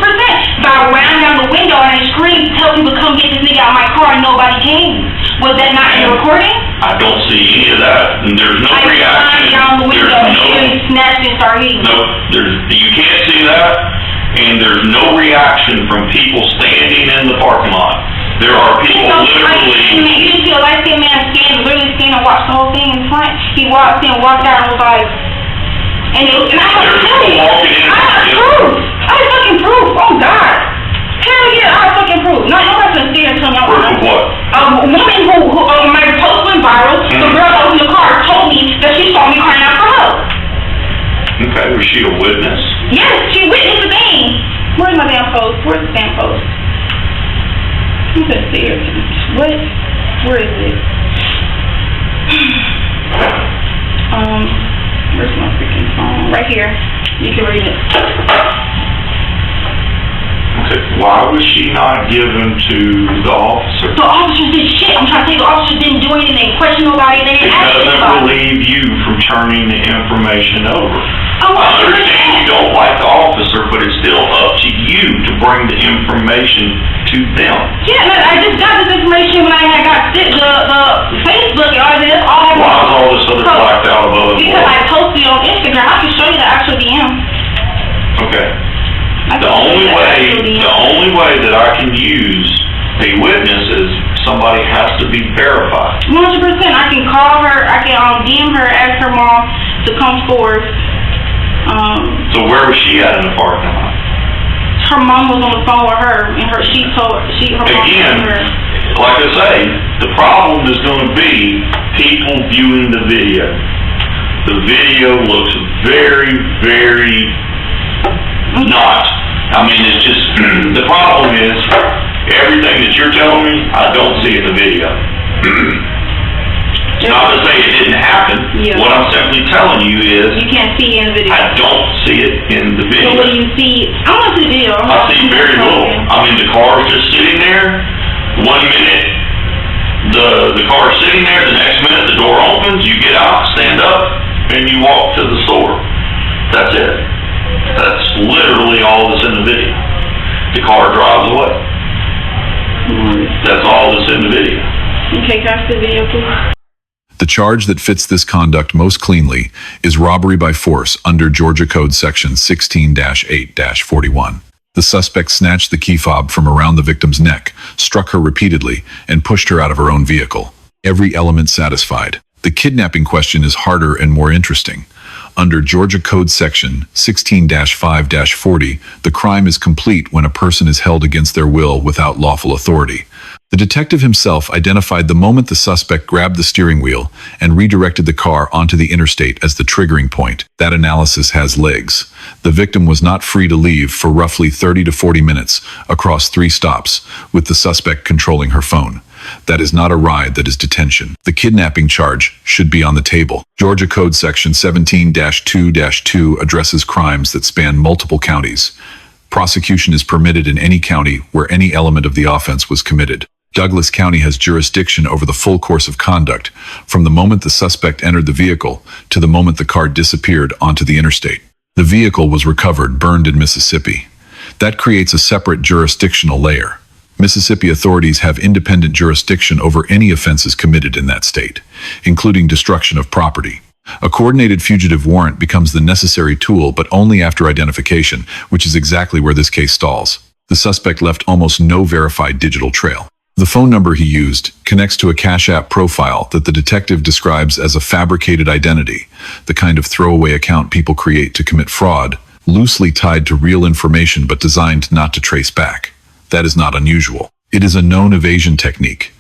Speaker 3: But I ran down the window and I screamed, tell people to come get this nigga out of my car, and nobody came. Was that not in the recording?
Speaker 7: I don't see any of that. And there's no
Speaker 3: I
Speaker 7: reaction.
Speaker 3: ran down the window and he snatched and started hitting.
Speaker 7: No, you can't see that, and there's no reaction from people standing in the parking lot. There are people literally.
Speaker 3: You didn't see a light-skinned man literally stand and watch the whole thing in front. He walked in, walked out, and was like, and I have proof. I have fucking proof. Oh God. Hell yeah, I have fucking proof. No, nobody's gonna sit here and tell me I'm
Speaker 7: Proof of what?
Speaker 3: A woman who my post went viral. The girl that was in the car told me that she saw me crying out for help.
Speaker 7: Okay, was she a witness?
Speaker 3: Yes, she witnessed the thing. Where's my damn post? Where's the damn post? I'm gonna sit here. What? Where is it? Where's my freaking phone? Right here. You can read it.
Speaker 7: Okay, why was she not given to the officer?
Speaker 3: The officers did shit. I'm trying to tell you, the officers didn't do anything. They didn't question nobody. They
Speaker 7: It
Speaker 3: didn't ask
Speaker 7: doesn't
Speaker 3: anybody.
Speaker 7: relieve you from turning the information over.
Speaker 3: Oh,
Speaker 7: I understand you don't like the officer, but it's still up to you to bring the information to them.
Speaker 3: Yeah, no, I just got this information when I had got sick. The Facebook and all this.
Speaker 7: Why is all this other blacked out above the
Speaker 3: Because I posted it on Instagram. I can show you the actual DM.
Speaker 7: Okay.
Speaker 3: I can
Speaker 7: The
Speaker 3: show you
Speaker 7: only
Speaker 3: actual DM.
Speaker 7: way that I can use a witness is somebody has to be verified.
Speaker 3: 100%. I can call her. I can DM her, ask her mom to come forth.
Speaker 7: So where was she at in the parking lot?
Speaker 3: Her mom was on the phone with her, and her mom
Speaker 7: Again,
Speaker 3: told her.
Speaker 7: like I say, the problem is going to be people viewing the video. The video looks very, very not. I mean, it's just, the problem is, everything that you're telling me, I don't see in the video. Not to say it didn't happen.
Speaker 3: Yeah.
Speaker 7: What I'm simply telling you is,
Speaker 3: You can't see it in the video.
Speaker 7: I don't see it in the
Speaker 3: So
Speaker 7: video.
Speaker 3: what do you see? I want to see the video.
Speaker 7: I see very little. I mean, the car is just sitting there. 1 minute, the car is sitting there. The next minute, the door opens. You get out, stand up, and you walk to the store. That's it. That's literally all that's in the video. The car drives away. That's all that's in the video.
Speaker 3: Okay, can I see the video, please?
Speaker 1: The charge that fits this conduct most cleanly is robbery by force under Georgia Code Section 16-8-41. The suspect snatched the key fob from around the victim's neck, struck her repeatedly, and pushed her out of her own vehicle. Every element satisfied. The kidnapping question is harder and more interesting. Under Georgia Code Section 16-5-40, the crime is complete when a person is held against their will without lawful authority. The detective himself identified the moment the suspect grabbed the steering wheel and redirected the car onto the interstate as the triggering point. That analysis has legs. The victim was not free to leave for roughly 30 to 40 minutes across 3 stops, with the suspect controlling her phone. That is not a ride, that is detention. The kidnapping charge should be on the table. Georgia Code Section 17-2-2 addresses crimes that span multiple counties. Prosecution is permitted in any county where any element of the offense was committed. Douglas County has jurisdiction over the full course of conduct, from the moment the suspect entered the vehicle to the moment the car disappeared onto the interstate. The vehicle was recovered, burned in Mississippi. That creates a separate jurisdictional layer. Mississippi authorities have independent jurisdiction over any offenses committed in that state, including destruction of property. A coordinated fugitive warrant becomes the necessary tool, but only after identification, which is exactly where this case stalls. The suspect left almost no verified digital trail. The phone number he used connects to a Cash App profile that the detective describes as a fabricated identity, the kind of throwaway account people create to commit fraud, loosely tied to real information but designed not to trace back. That is not unusual. It is a known evasion technique.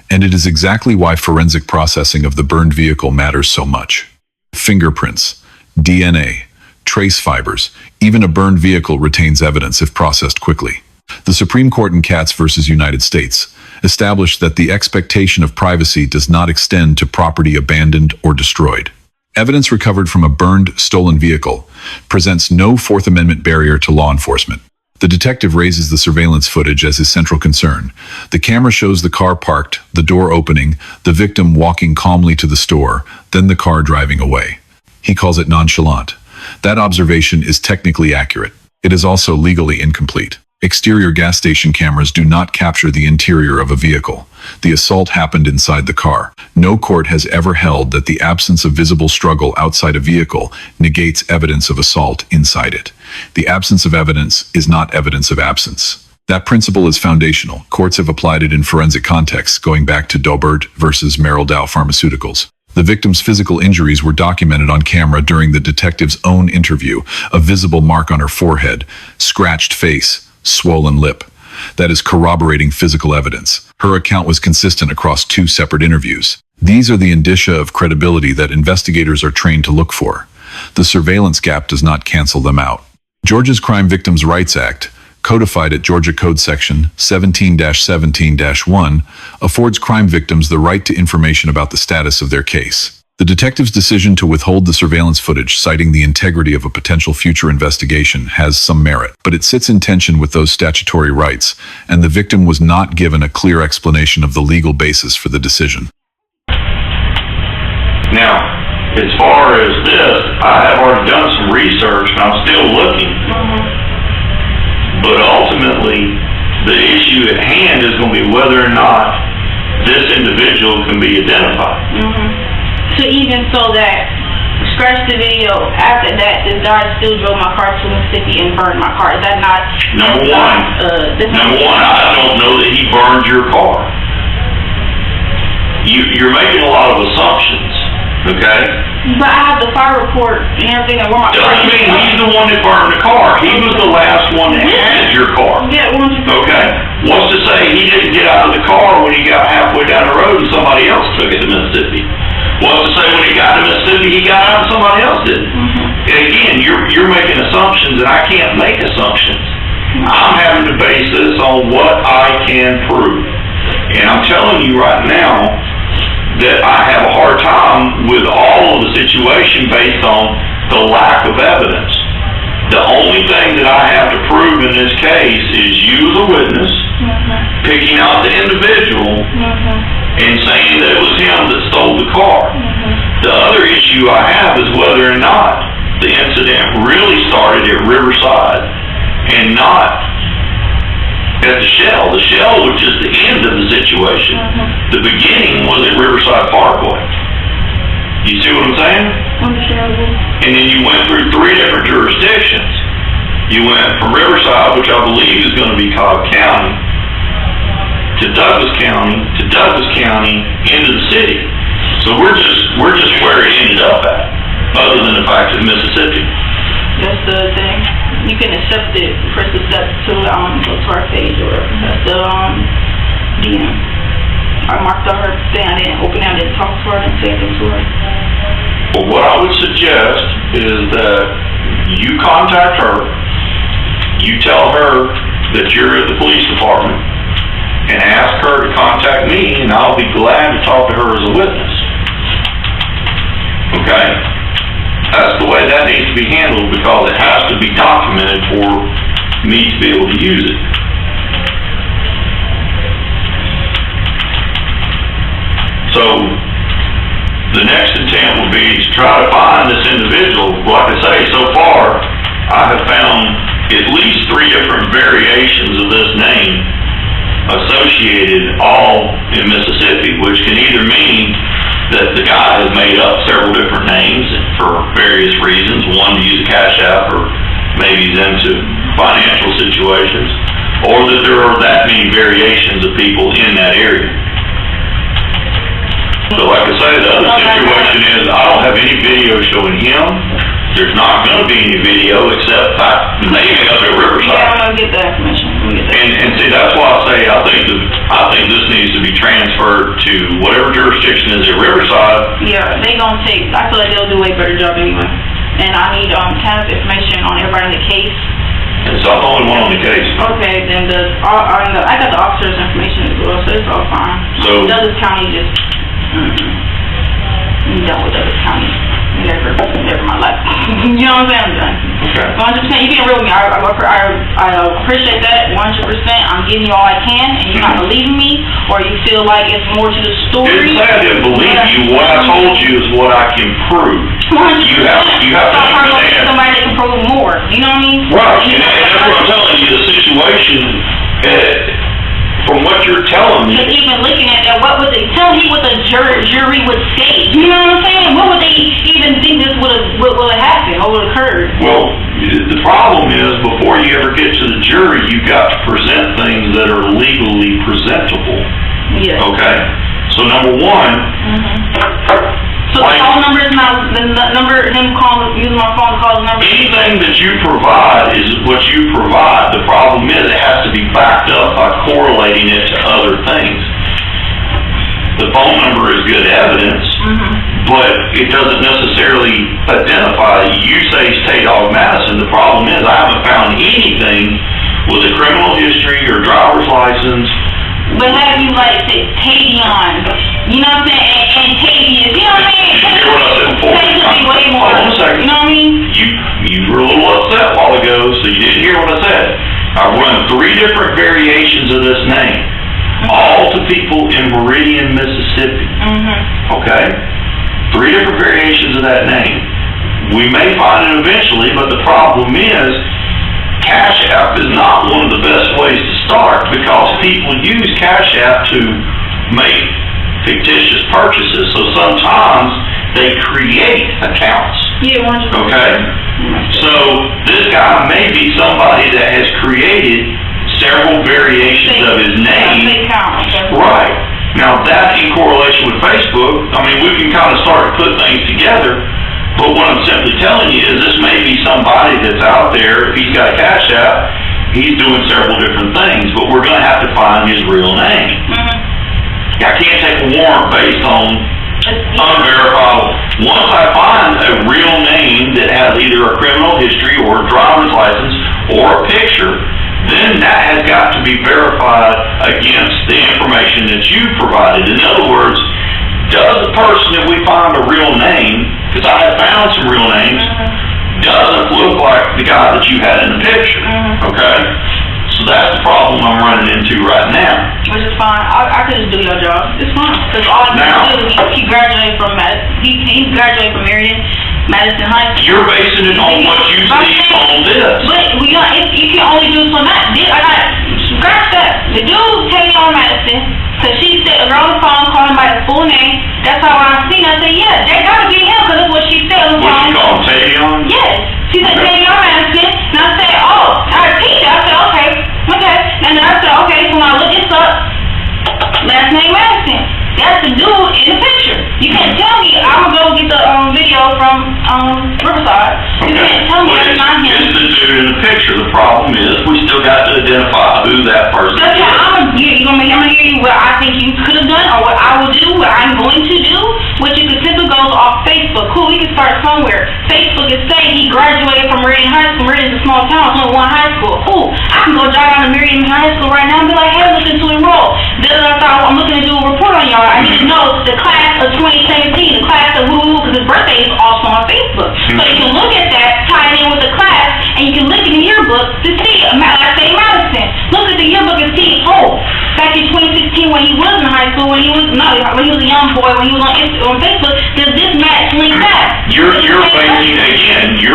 Speaker 1: And it is exactly why forensic processing of the burned vehicle matters so much. Fingerprints, DNA, trace fibers, even a burned vehicle retains evidence if processed quickly. The Supreme Court in Katz versus United States established that the expectation of privacy does not extend to property abandoned or destroyed. Evidence recovered from a burned, stolen vehicle presents no Fourth Amendment barrier to law enforcement. The detective raises the surveillance footage as his central concern. The camera shows the car parked, the door opening, the victim walking calmly to the store, then the car driving away. He calls it nonchalant. That observation is technically accurate. It is also legally incomplete. Exterior gas station cameras do not capture the interior of a vehicle. The assault happened inside the car. No court has ever held that the absence of visible struggle outside a vehicle negates evidence of assault inside it. The absence of evidence is not evidence of absence. That principle is foundational. Courts have applied it in forensic contexts, going back to Dobert versus Merrill Dow Pharmaceuticals. The victim's physical injuries were documented on camera during the detective's own interview. A visible mark on her forehead, scratched face, swollen lip. That is corroborating physical evidence. Her account was consistent across 2 separate interviews. These are the indicia of credibility that investigators are trained to look for. The surveillance gap does not cancel them out. Georgia's Crime Victims' Rights Act, codified at Georgia Code Section 17-17-1, affords crime victims the right to information about the status of their case. The detective's decision to withhold the surveillance footage, citing the integrity of a potential future investigation, has some merit, but it sits in tension with those statutory rights, and the victim was not given a clear explanation of the legal basis for the decision.
Speaker 7: Now, as far as this, I have already done some research and I'm still looking. But ultimately, the issue at hand is going to be whether or not this individual can be identified.
Speaker 3: So even so that, scratch the video, after that, this guy still drove my car to Mississippi and burned my car. Is that not...
Speaker 7: Number one, I don't know that he burned your car. You're making a lot of assumptions, okay?
Speaker 3: But I have the fire report and everything that where my car...
Speaker 7: Doesn't mean he's the one that burned the car. He was the last one that had your car.
Speaker 3: Yeah,
Speaker 7: okay? What's to say he didn't get out of the car when he got halfway down the road and somebody else took it to Mississippi? What's to say when he got to Mississippi, he got out and somebody else didn't? And again, you're making assumptions, and I can't make assumptions. I'm having to base this on what I can prove. And I'm telling you right now that I have a hard time with all of the situation based on the lack of evidence. The only thing that I have to prove in this case is you, the witness, picking out the individual, and saying that it was him that stole the car. The other issue I have is whether or not the incident really started at Riverside and not at the Shell. The Shell was just the end of the situation. The beginning was at Riverside Parkway. You see what I'm saying? And then you went through 3 different jurisdictions. You went from Riverside, which I believe is going to be Cobb County, to Douglas County, into the city. So we're just where it ended up at, other than the fact that Mississippi.
Speaker 3: That's the thing. You can accept it, press accept to go to our page or that's the DM. I marked out her thing, I didn't open it, I didn't talk to her, I didn't say anything to her.
Speaker 7: Well, what I would suggest is that you contact her, you tell her that you're at the police department, and ask her to contact me, and I'll be glad to talk to her as a witness. Okay? That's the way that needs to be handled, because it has to be documented for me to be able to use it. So, the next attempt would be to try to find this individual. Like I say, so far, I have found at least 3 different variations of this name associated all in Mississippi, which can either mean that the guy has made up several different names for various reasons, one to use a cash app or maybe he's into financial situations, or that there are that many variations of people in that area. So like I say, the other situation is I don't have any video showing him. There's not going to be any video except maybe up at Riverside.
Speaker 3: Yeah, I'm going to get that information.
Speaker 7: And see, that's why I say, I think this needs to be transferred to whatever jurisdiction is at Riverside.
Speaker 3: Yeah, they gonna take, I feel like they'll do a way better job anyway. And I need, kind of information on everybody in the case.
Speaker 7: And so I'm the only one on the case.
Speaker 3: Okay, then I got the officer's information as well, so it's all fine.
Speaker 7: So
Speaker 3: Douglas County just, I'm done with Douglas County. Never in my life. You know what I'm saying? I'm done.
Speaker 7: Okay.
Speaker 3: 100%. You being real with me. I appreciate that. 100%. I'm giving you all I can, and you're not believing me, or you feel like it's more to the story.
Speaker 7: Didn't say I didn't believe you. What I told you is what I can prove.
Speaker 3: 100%.
Speaker 7: You have to understand.
Speaker 3: Somebody that can prove more. You know what I mean?
Speaker 7: Right. And that's what I'm telling you. The situation, from what you're telling me.
Speaker 3: Just even looking at that, what would they tell me? What the jury would say? You know what I'm saying? What would they even think this would have happened or would have occurred?
Speaker 7: Well, the problem is, before you ever get to the jury, you've got to present things that are legally presentable.
Speaker 3: Yeah.
Speaker 7: Okay? So number one,
Speaker 3: So the phone number is not the number. Him calling, using my phone to call the number.
Speaker 7: anything that you provide is what you provide. The problem is it has to be backed up by correlating it to other things. The phone number is good evidence, but it doesn't necessarily identify. You say Tay-Dog Madison. The problem is I haven't found anything with a criminal history or driver's license.
Speaker 3: But have you like say Tavion? You know what I'm saying? And Tavius. You know what I mean?
Speaker 7: Did you hear what I said before?
Speaker 3: Tay should be way more.
Speaker 7: Hold on a second.
Speaker 3: You know what I mean?
Speaker 7: You were a little upset a while ago, so you didn't hear what I said. I run 3 different variations of this name, all to people in Meridian, Mississippi. Okay? 3 different variations of that name. We may find it eventually, but the problem is, Cash App is not one of the best ways to start because people use Cash App to make fictitious purchases. So sometimes they create accounts.
Speaker 3: Yeah, 100%.
Speaker 7: Okay? So this guy may be somebody that has created several variations of his name. Right. Now that in correlation with Facebook, I mean, we can kind of start to put things together. But what I'm simply telling you is this may be somebody that's out there. If he's got a Cash App, he's doing several different things, but we're going to have to find his real name. I can't take a warrant based on unverifiable. Once I find a real name that has either a criminal history or a driver's license or a picture, then that has got to be verified against the information that you provided. In other words, does the person that we find a real name, because I have found some real names, doesn't look like the guy that you had in the picture, okay? So that's the problem I'm running into right now.
Speaker 3: Which is fine. I could just do your job. It's fine. Because all I can do is he graduated from he graduated from Madison High School.
Speaker 7: You're basing it on what you see on this.
Speaker 3: But you can only do so much. I got scratch that. The dude Tavion on Madison, because she said a girl on the phone calling by his full name. That's how I seen it. I said, yeah, that gotta be him because that's what she said on the phone.
Speaker 7: What you call him, Tavion?
Speaker 3: Yes. She said Tavion Madison. And I said, oh, I repeated it. I said, okay. And then I said, okay, so when I look this up, last name Madison. That's the dude in the picture. You can't tell me I'm gonna go get the video from Riverside. You can't tell me that's not him.
Speaker 7: It's the dude in the picture. The problem is we still got to identify who that person
Speaker 3: That's
Speaker 7: is.
Speaker 3: what I'm gonna hear you what I think you could have done or what I will do, what I'm going to do, which you could simply go off Facebook. Cool, we can start somewhere. Facebook is saying he graduated from Meridian High School. Meridian is a small town, it's only one high school. Cool. I can go drive down to Meridian High School right now and be like, hey, looking to enroll. Then I thought, I'm looking to do a report on y'all. I need to know the class of 2017, the class of who, because his birthday is also on Facebook. So you can look at that, tie it in with the class, and you can look at the yearbook to see, I say Madison. Look at the yearbook and see, back in 2016 when he was in high school, when he was a young boy, when he was on Facebook, does this match link that?
Speaker 7: You're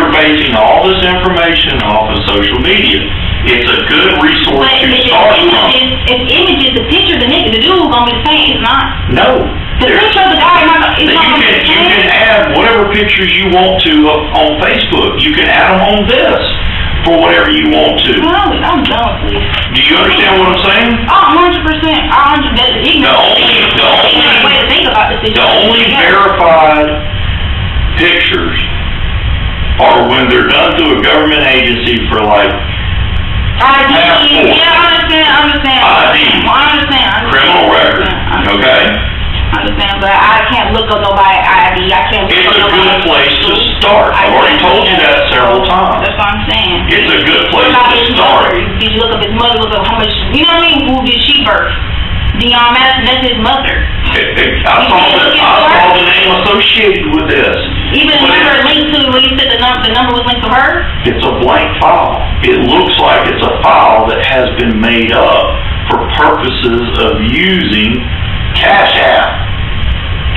Speaker 7: basing all this information off of social media. It's a good resource to start from.
Speaker 3: If images, the picture, the dude gonna be the same. It's not.
Speaker 7: No.
Speaker 3: The picture of the guy is not
Speaker 7: You can add whatever pictures you want to on Facebook. You can add them on this for whatever you want to.
Speaker 3: I'm done with this.
Speaker 7: Do you understand what I'm saying?
Speaker 3: Oh, 100%. The
Speaker 7: only verified pictures are when they're done through a government agency for like Passport.
Speaker 3: Yeah, I understand.
Speaker 7: ID.
Speaker 3: I understand.
Speaker 7: Criminal record, okay?
Speaker 3: I understand, but I can't look up nobody's ID. I can't look
Speaker 7: It's
Speaker 3: up
Speaker 7: a good
Speaker 3: nobody's
Speaker 7: place to start. I've already told you that several times.
Speaker 3: That's what I'm saying.
Speaker 7: It's a good place
Speaker 3: What about
Speaker 7: to
Speaker 3: his
Speaker 7: start.
Speaker 3: mother? Did you look up his mother? Look up how much, you know what I mean? Who did she birth? Dion Madison, that's his mother.
Speaker 7: I saw the name associated with this.
Speaker 3: Even the number linked to, when you said the number was linked to her?
Speaker 7: It's a blank file. It looks like it's a file that has been made up for purposes of using Cash App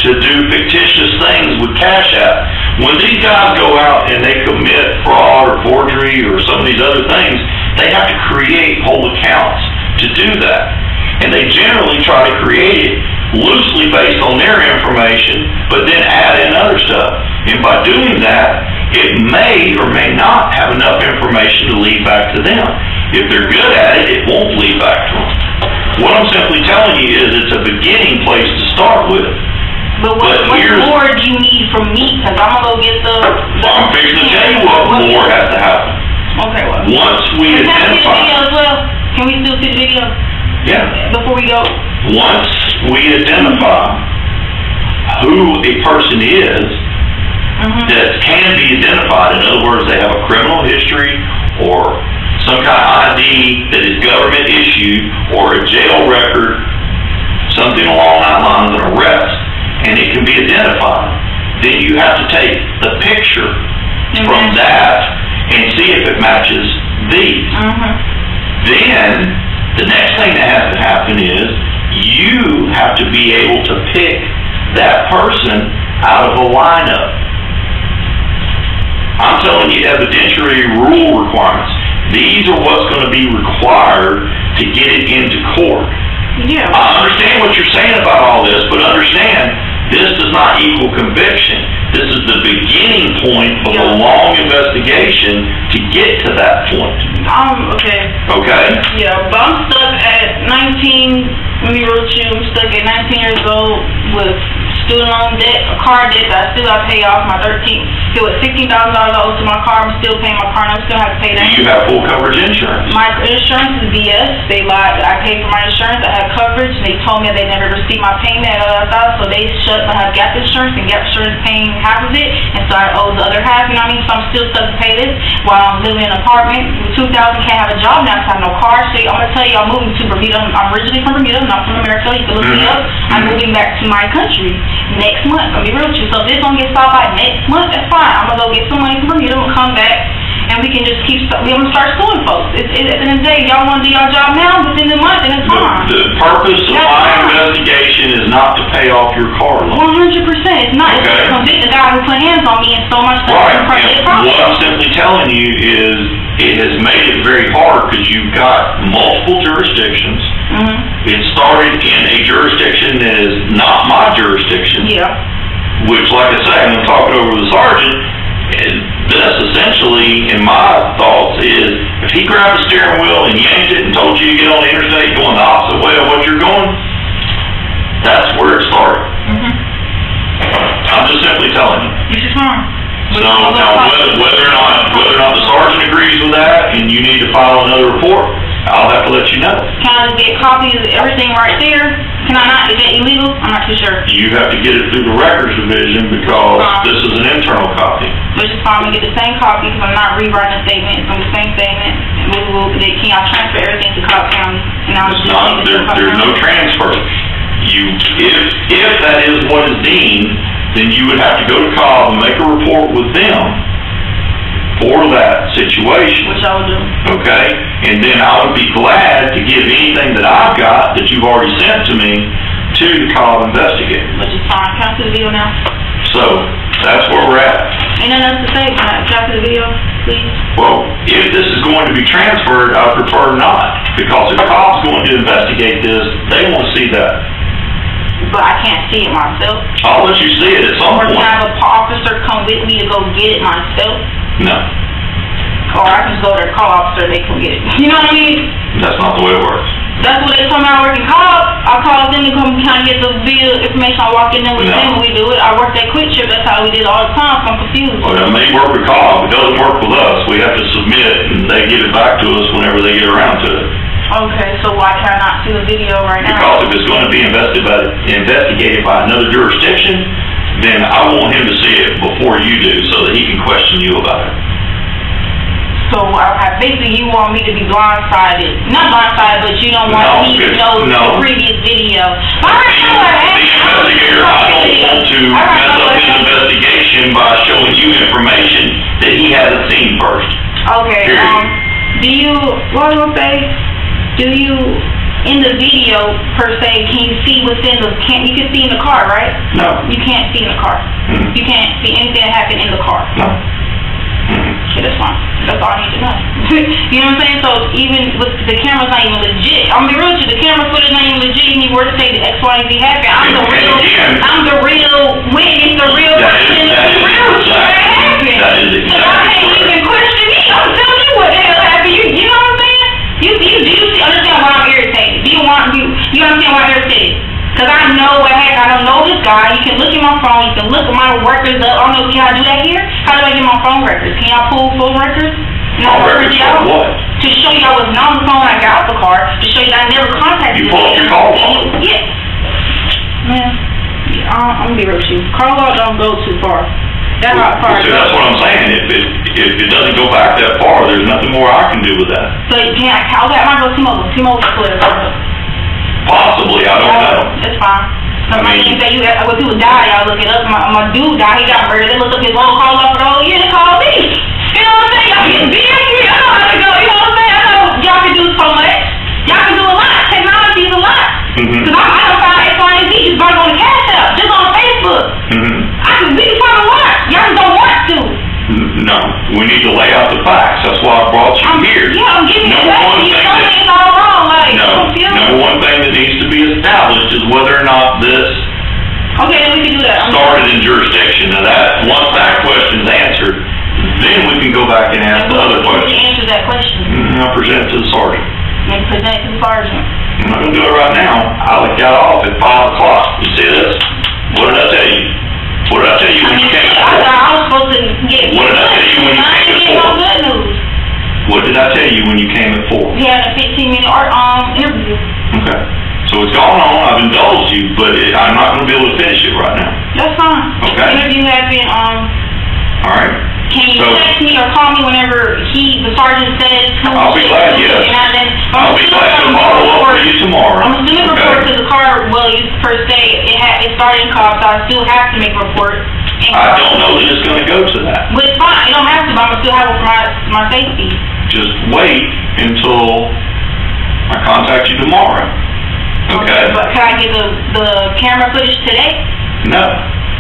Speaker 7: to do fictitious things with Cash App. When these guys go out and they commit fraud or forgery or some of these other things, they have to create whole accounts to do that. And they generally try to create it loosely based on their information, but then add in other stuff. And by doing that, it may or may not have enough information to lead back to them. If they're good at it, it won't lead back to them. What I'm simply telling you is it's a beginning place to start with.
Speaker 3: But what more do you need from me? Because I'm going to go get the...
Speaker 7: I'm fixing to tell you what more has to happen.
Speaker 3: Okay, what?
Speaker 7: Once we
Speaker 3: Can I see the
Speaker 7: identify...
Speaker 3: video as well? Can we still see the video?
Speaker 7: Yeah.
Speaker 3: Before we go?
Speaker 7: Once we identify who a person is that can be identified, in other words, they have a criminal history or some kind of ID that is government issued or a jail record, something along that line, an arrest, and it can be identified, then you have to take the picture from that and see if it matches these. Then the next thing that has to happen is you have to be able to pick that person out of a lineup. I'm telling you evidentiary rule requirements. These are what's going to be required to get it into court.
Speaker 3: Yeah.
Speaker 7: I understand what you're saying about all this, but understand this does not equal conviction. This is the beginning point of a long investigation to get to that point.
Speaker 3: Okay.
Speaker 7: Okay?
Speaker 3: Yeah, but I'm stuck at 19, let me wrote you, I'm stuck at 19 years old with student loan debt, a car debt that I still got to pay off, my still at $16,000 owed to my car, I'm still paying my car and I still have to pay that.
Speaker 7: Do you have full coverage insurance?
Speaker 3: My insurance is BS, they lied, I paid for my insurance, I had coverage, and they told me they never received my payment, so they shut, I have gap insurance, and gap insurance paying half of it, and so I owe the other half, you know what I mean, so I'm still stuck to pay this, while I'm living in an apartment, with $2,000, can't have a job now, so I have no car, so I'm going to tell you, I'm moving to Bermuda, I'm originally from Bermuda, I'm not from America, you can look me up, I'm moving back to my country next month, I'm going to be real with you, so if this don't get stopped by next month, that's fine, I'm going to go get some money from Bermuda, I'm going to come back, and we can just we're going to start suing folks. At the end of the day, y'all want to do your job now, within the month, and it's fine.
Speaker 7: The purpose of my investigation is not to pay off your car loan.
Speaker 3: 100%, it's not. It's to convict the guy who put hands on me and so much stuff.
Speaker 7: Right, and what I'm simply telling you is it has made it very hard because you've got multiple jurisdictions. It started in a jurisdiction that is not my jurisdiction.
Speaker 3: Yeah.
Speaker 7: Which, like I say, I'm going to talk it over with the sergeant. This essentially, in my thoughts, is if he grabbed the steering wheel and yanked it and told you to get on the interstate going the opposite way of what you're going, that's where it started. I'm just simply telling you.
Speaker 3: This is fine.
Speaker 7: So now, whether or not the sergeant agrees with that and you need to file another report, I'll have to let you know.
Speaker 3: Can I just get copies of everything right there? Can I not? Is that illegal? I'm not too sure.
Speaker 7: You have to get it through the records division because this is an internal copy.
Speaker 3: Which is fine. We get the same copy because I'm not rewriting the statement. It's on the same statement. Can y'all transfer everything to Cobb County?
Speaker 7: There's no transfer. If that is what is deemed, then you would have to go to Cobb and make a report with them for that situation.
Speaker 3: Which I will do.
Speaker 7: Okay? And then I would be glad to give anything that I've got that you've already sent to me to the Cobb investigator.
Speaker 3: Which is fine. Can I see the video now?
Speaker 7: So, that's where we're at.
Speaker 3: Ain't nothing else to say. Can I see the video, please?
Speaker 7: Well, if this is going to be transferred, I prefer not. Because if Cobb's going to investigate this, they want to see that.
Speaker 3: But I can't see it myself.
Speaker 7: I'll let you see it at some point.
Speaker 3: Or can I have an officer come with me to go get it myself?
Speaker 7: No.
Speaker 3: Or I can just go there, call officer, they come get it. You know what I mean?
Speaker 7: That's not the way it works.
Speaker 3: That's what they told me I work in Cobb. I called them to come kind of get the video information. I walk in there with them when we do it. I work that quick trip. That's how we did it all the time, so I'm confused.
Speaker 7: Well, it may work with Cobb. It doesn't work with us. We have to submit, and they give it back to us whenever they get around to it.
Speaker 3: Okay, so why can I not see the video right now?
Speaker 7: Because if it's going to be investigated by another jurisdiction, then I want him to see it before you do, so that he can question you about it.
Speaker 3: So basically you want me to be blindsided. Not blindsided, but you don't want me to know the previous video.
Speaker 7: The investigator, I don't want to mess up his investigation by showing you information that he hasn't seen first.
Speaker 3: Okay, what was I gonna say? Do you, in the video, per se, can you see within you can see in the car, right?
Speaker 7: No.
Speaker 3: You can't see in the car. You can't see anything that happened in the car.
Speaker 7: No.
Speaker 3: Okay, that's fine. That's all I need to know. You know what I'm saying? So even with the camera's not even legit. I'm gonna be real with you, the camera footage not even legit. If you were to say the X, Y, and Z happened, I'm the real witness, the real person, the real shit that happened.
Speaker 7: That is
Speaker 3: So I can't even question me. I'm telling you what the hell happened. You know what I'm saying? Do you understand why I'm irritated? Do you understand why I'm irritated? Because I know what happened. I don't know this guy. You can look at my phone. You can look at my records up. I don't know, can I do that here? How do I get my phone records? Can y'all pull phone records?
Speaker 7: Phone records for what?
Speaker 3: To show you I wasn't on the phone when I got out the car. To show you that I never contacted you.
Speaker 7: You pull up your call log?
Speaker 3: Yeah. Man, I'm going to be real with you. Call log don't go too far. That's how far it goes.
Speaker 7: That's what I'm saying. If it doesn't go back that far, there's nothing more I can do with that.
Speaker 3: So can I might go T-Mobile. T-Mobile's clear.
Speaker 7: Possibly, I don't know.
Speaker 3: It's fine. You say when people die, y'all look it up. My dude died, he got murdered. They look up his own call up for the whole year. They call me. You know what I'm saying? Y'all get busy. I know how to go. You know what I'm saying? I know y'all can do so much. Y'all can do a lot. Technology is a lot. Because I don't find X, Y, and Z just burn on the Cash App, just on Facebook. We can find a lot. Y'all just don't want to.
Speaker 7: No, we need to lay out the facts. That's why I brought you here.
Speaker 3: Yeah, I'm giving you that. You know it's all wrong.
Speaker 7: Number one thing that needs to be established is whether or not this
Speaker 3: then we can do that.
Speaker 7: started in jurisdiction. Now once that question's answered, then we can go back and ask the other questions.
Speaker 3: Answer that question.
Speaker 7: I'll present it to the sergeant.
Speaker 3: Present it to the sergeant.
Speaker 7: I'm not going to do it right now. I got off at 5 o'clock. You see this? What did I tell you? What did I tell you when you came at 4?
Speaker 3: I was supposed to get
Speaker 7: What did I tell you when you came at 4?
Speaker 3: no good news.
Speaker 7: What did I tell you when you came at 4?
Speaker 3: We had a 15-minute interview.
Speaker 7: Okay. So it's gone on. I've indulged you, but I'm not going to be able to finish it right now.
Speaker 3: That's fine.
Speaker 7: Okay.
Speaker 3: The interview has been,
Speaker 7: All right.
Speaker 3: Can you text me or call me whenever the sergeant says who?
Speaker 7: I'll be glad, yes. I'll be glad to follow up for you tomorrow.
Speaker 3: I'm assuming report to the car, per se, it started in cops, so I still have to make a report.
Speaker 7: I don't know that it's going to go to that.
Speaker 3: But it's fine. You don't have to, but I'm going to still have it for my safety.
Speaker 7: Just wait until I contact you tomorrow. Okay?
Speaker 3: But can I get the camera footage today?
Speaker 7: No.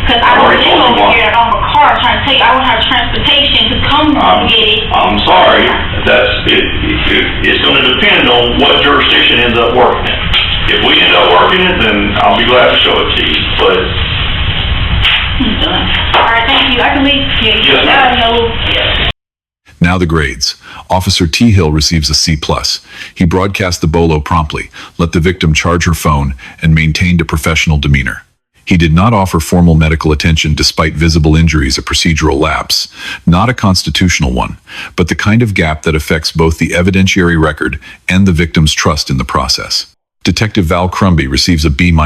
Speaker 3: Because I don't live over here. I don't have a car. I'm trying to tell you, I don't have transportation to come get it.
Speaker 7: I'm sorry. It's going to depend on what jurisdiction ends up working it. If we end up working it, then I'll be glad to show it to you. But
Speaker 3: all right, thank you. I can leave.
Speaker 7: Yes, ma'am.
Speaker 1: Now the grades. Officer T. Hill receives a C+. He broadcast the bolo promptly, let the victim charge her phone, and maintained a professional demeanor. He did not offer formal medical attention despite visible injuries, a procedural lapse, not a constitutional one, but the kind of gap that affects both the evidentiary record and the victim's trust in the process. Detective Val Crumby receives a B-.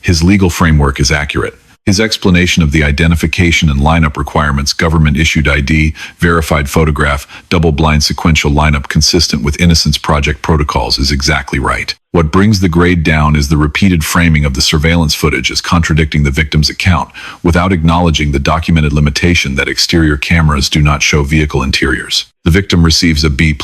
Speaker 1: His legal framework is accurate. His explanation of the identification and lineup requirements, government-issued ID, verified photograph, double-blind sequential lineup consistent with Innocence Project protocols is exactly right. What brings the grade down is the repeated framing of the surveillance footage as contradicting the victim's account, without acknowledging the documented limitation that exterior cameras do not show vehicle interiors. The victim receives a B+.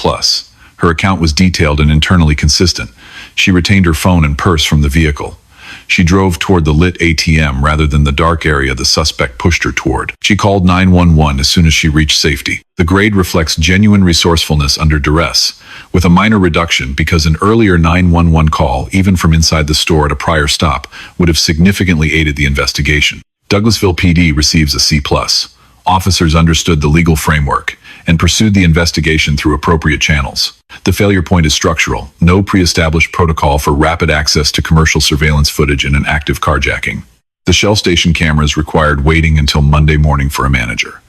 Speaker 1: Her account was detailed and internally consistent. She retained her phone and purse from the vehicle. She drove toward the lit ATM rather than the dark area the suspect pushed her toward. She called 911 as soon as she reached safety. The grade reflects genuine resourcefulness under duress, with a minor reduction because an earlier 911 call, even from inside the store at a prior stop, would have significantly aided the investigation. Douglasville PD receives a C+. Officers understood the legal framework and pursued the investigation through appropriate channels. The failure point is structural. No pre-established protocol for rapid access to commercial surveillance footage in an active carjacking. The Shell station cameras required waiting until Monday morning for a manager.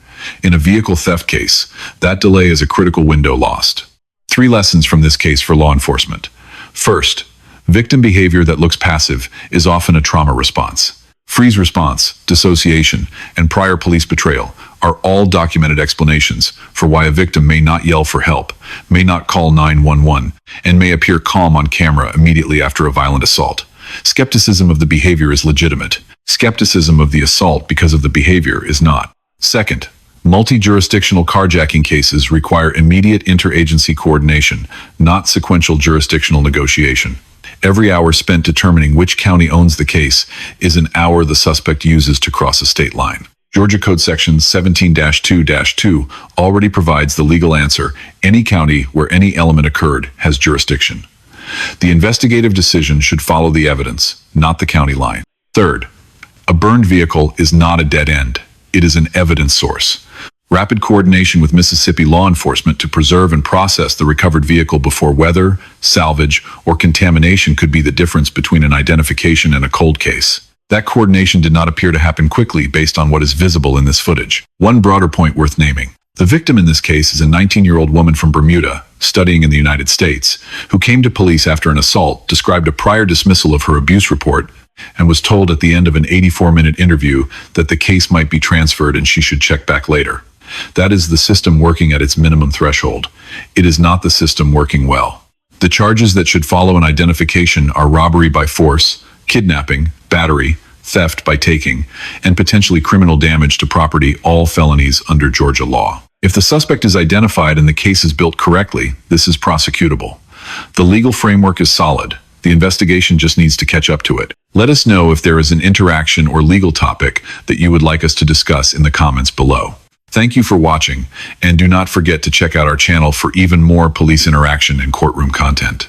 Speaker 1: In a vehicle theft case, that delay is a critical window lost. 3 lessons from this case for law enforcement. First, victim behavior that looks passive is often a trauma response. Freeze response, dissociation, and prior police betrayal are all documented explanations for why a victim may not yell for help, may not call 911, and may appear calm on camera immediately after a violent assault. Skepticism of the behavior is legitimate. Skepticism of the assault because of the behavior is not. Second, multi-jurisdictional carjacking cases require immediate interagency coordination, not sequential jurisdictional negotiation. Every hour spent determining which county owns the case is an hour the suspect uses to cross a state line. Georgia Code Section 17-2-2 already provides the legal answer: any county where any element occurred has jurisdiction. The investigative decision should follow the evidence, not the county line. Third, a burned vehicle is not a dead end. It is an evidence source. Rapid coordination with Mississippi law enforcement to preserve and process the recovered vehicle before weather, salvage, or contamination could be the difference between an identification and a cold case. That coordination did not appear to happen quickly based on what is visible in this footage. One broader point worth naming. The victim in this case is a 19-year-old woman from Bermuda, studying in the United States, who came to police after an assault, described a prior dismissal of her abuse report, and was told at the end of an 84-minute interview that the case might be transferred and she should check back later. That is the system working at its minimum threshold. It is not the system working well. The charges that should follow an identification are robbery by force, kidnapping, battery, theft by taking, and potentially criminal damage to property, all felonies under Georgia law. If the suspect is identified and the case is built correctly, this is prosecutable. The legal framework is solid. The investigation just needs to catch up to it. Let us know if there is an interaction or legal topic that you would like us to discuss in the comments below. Thank you for watching, and do not forget to check out our channel for even more police interaction and courtroom content.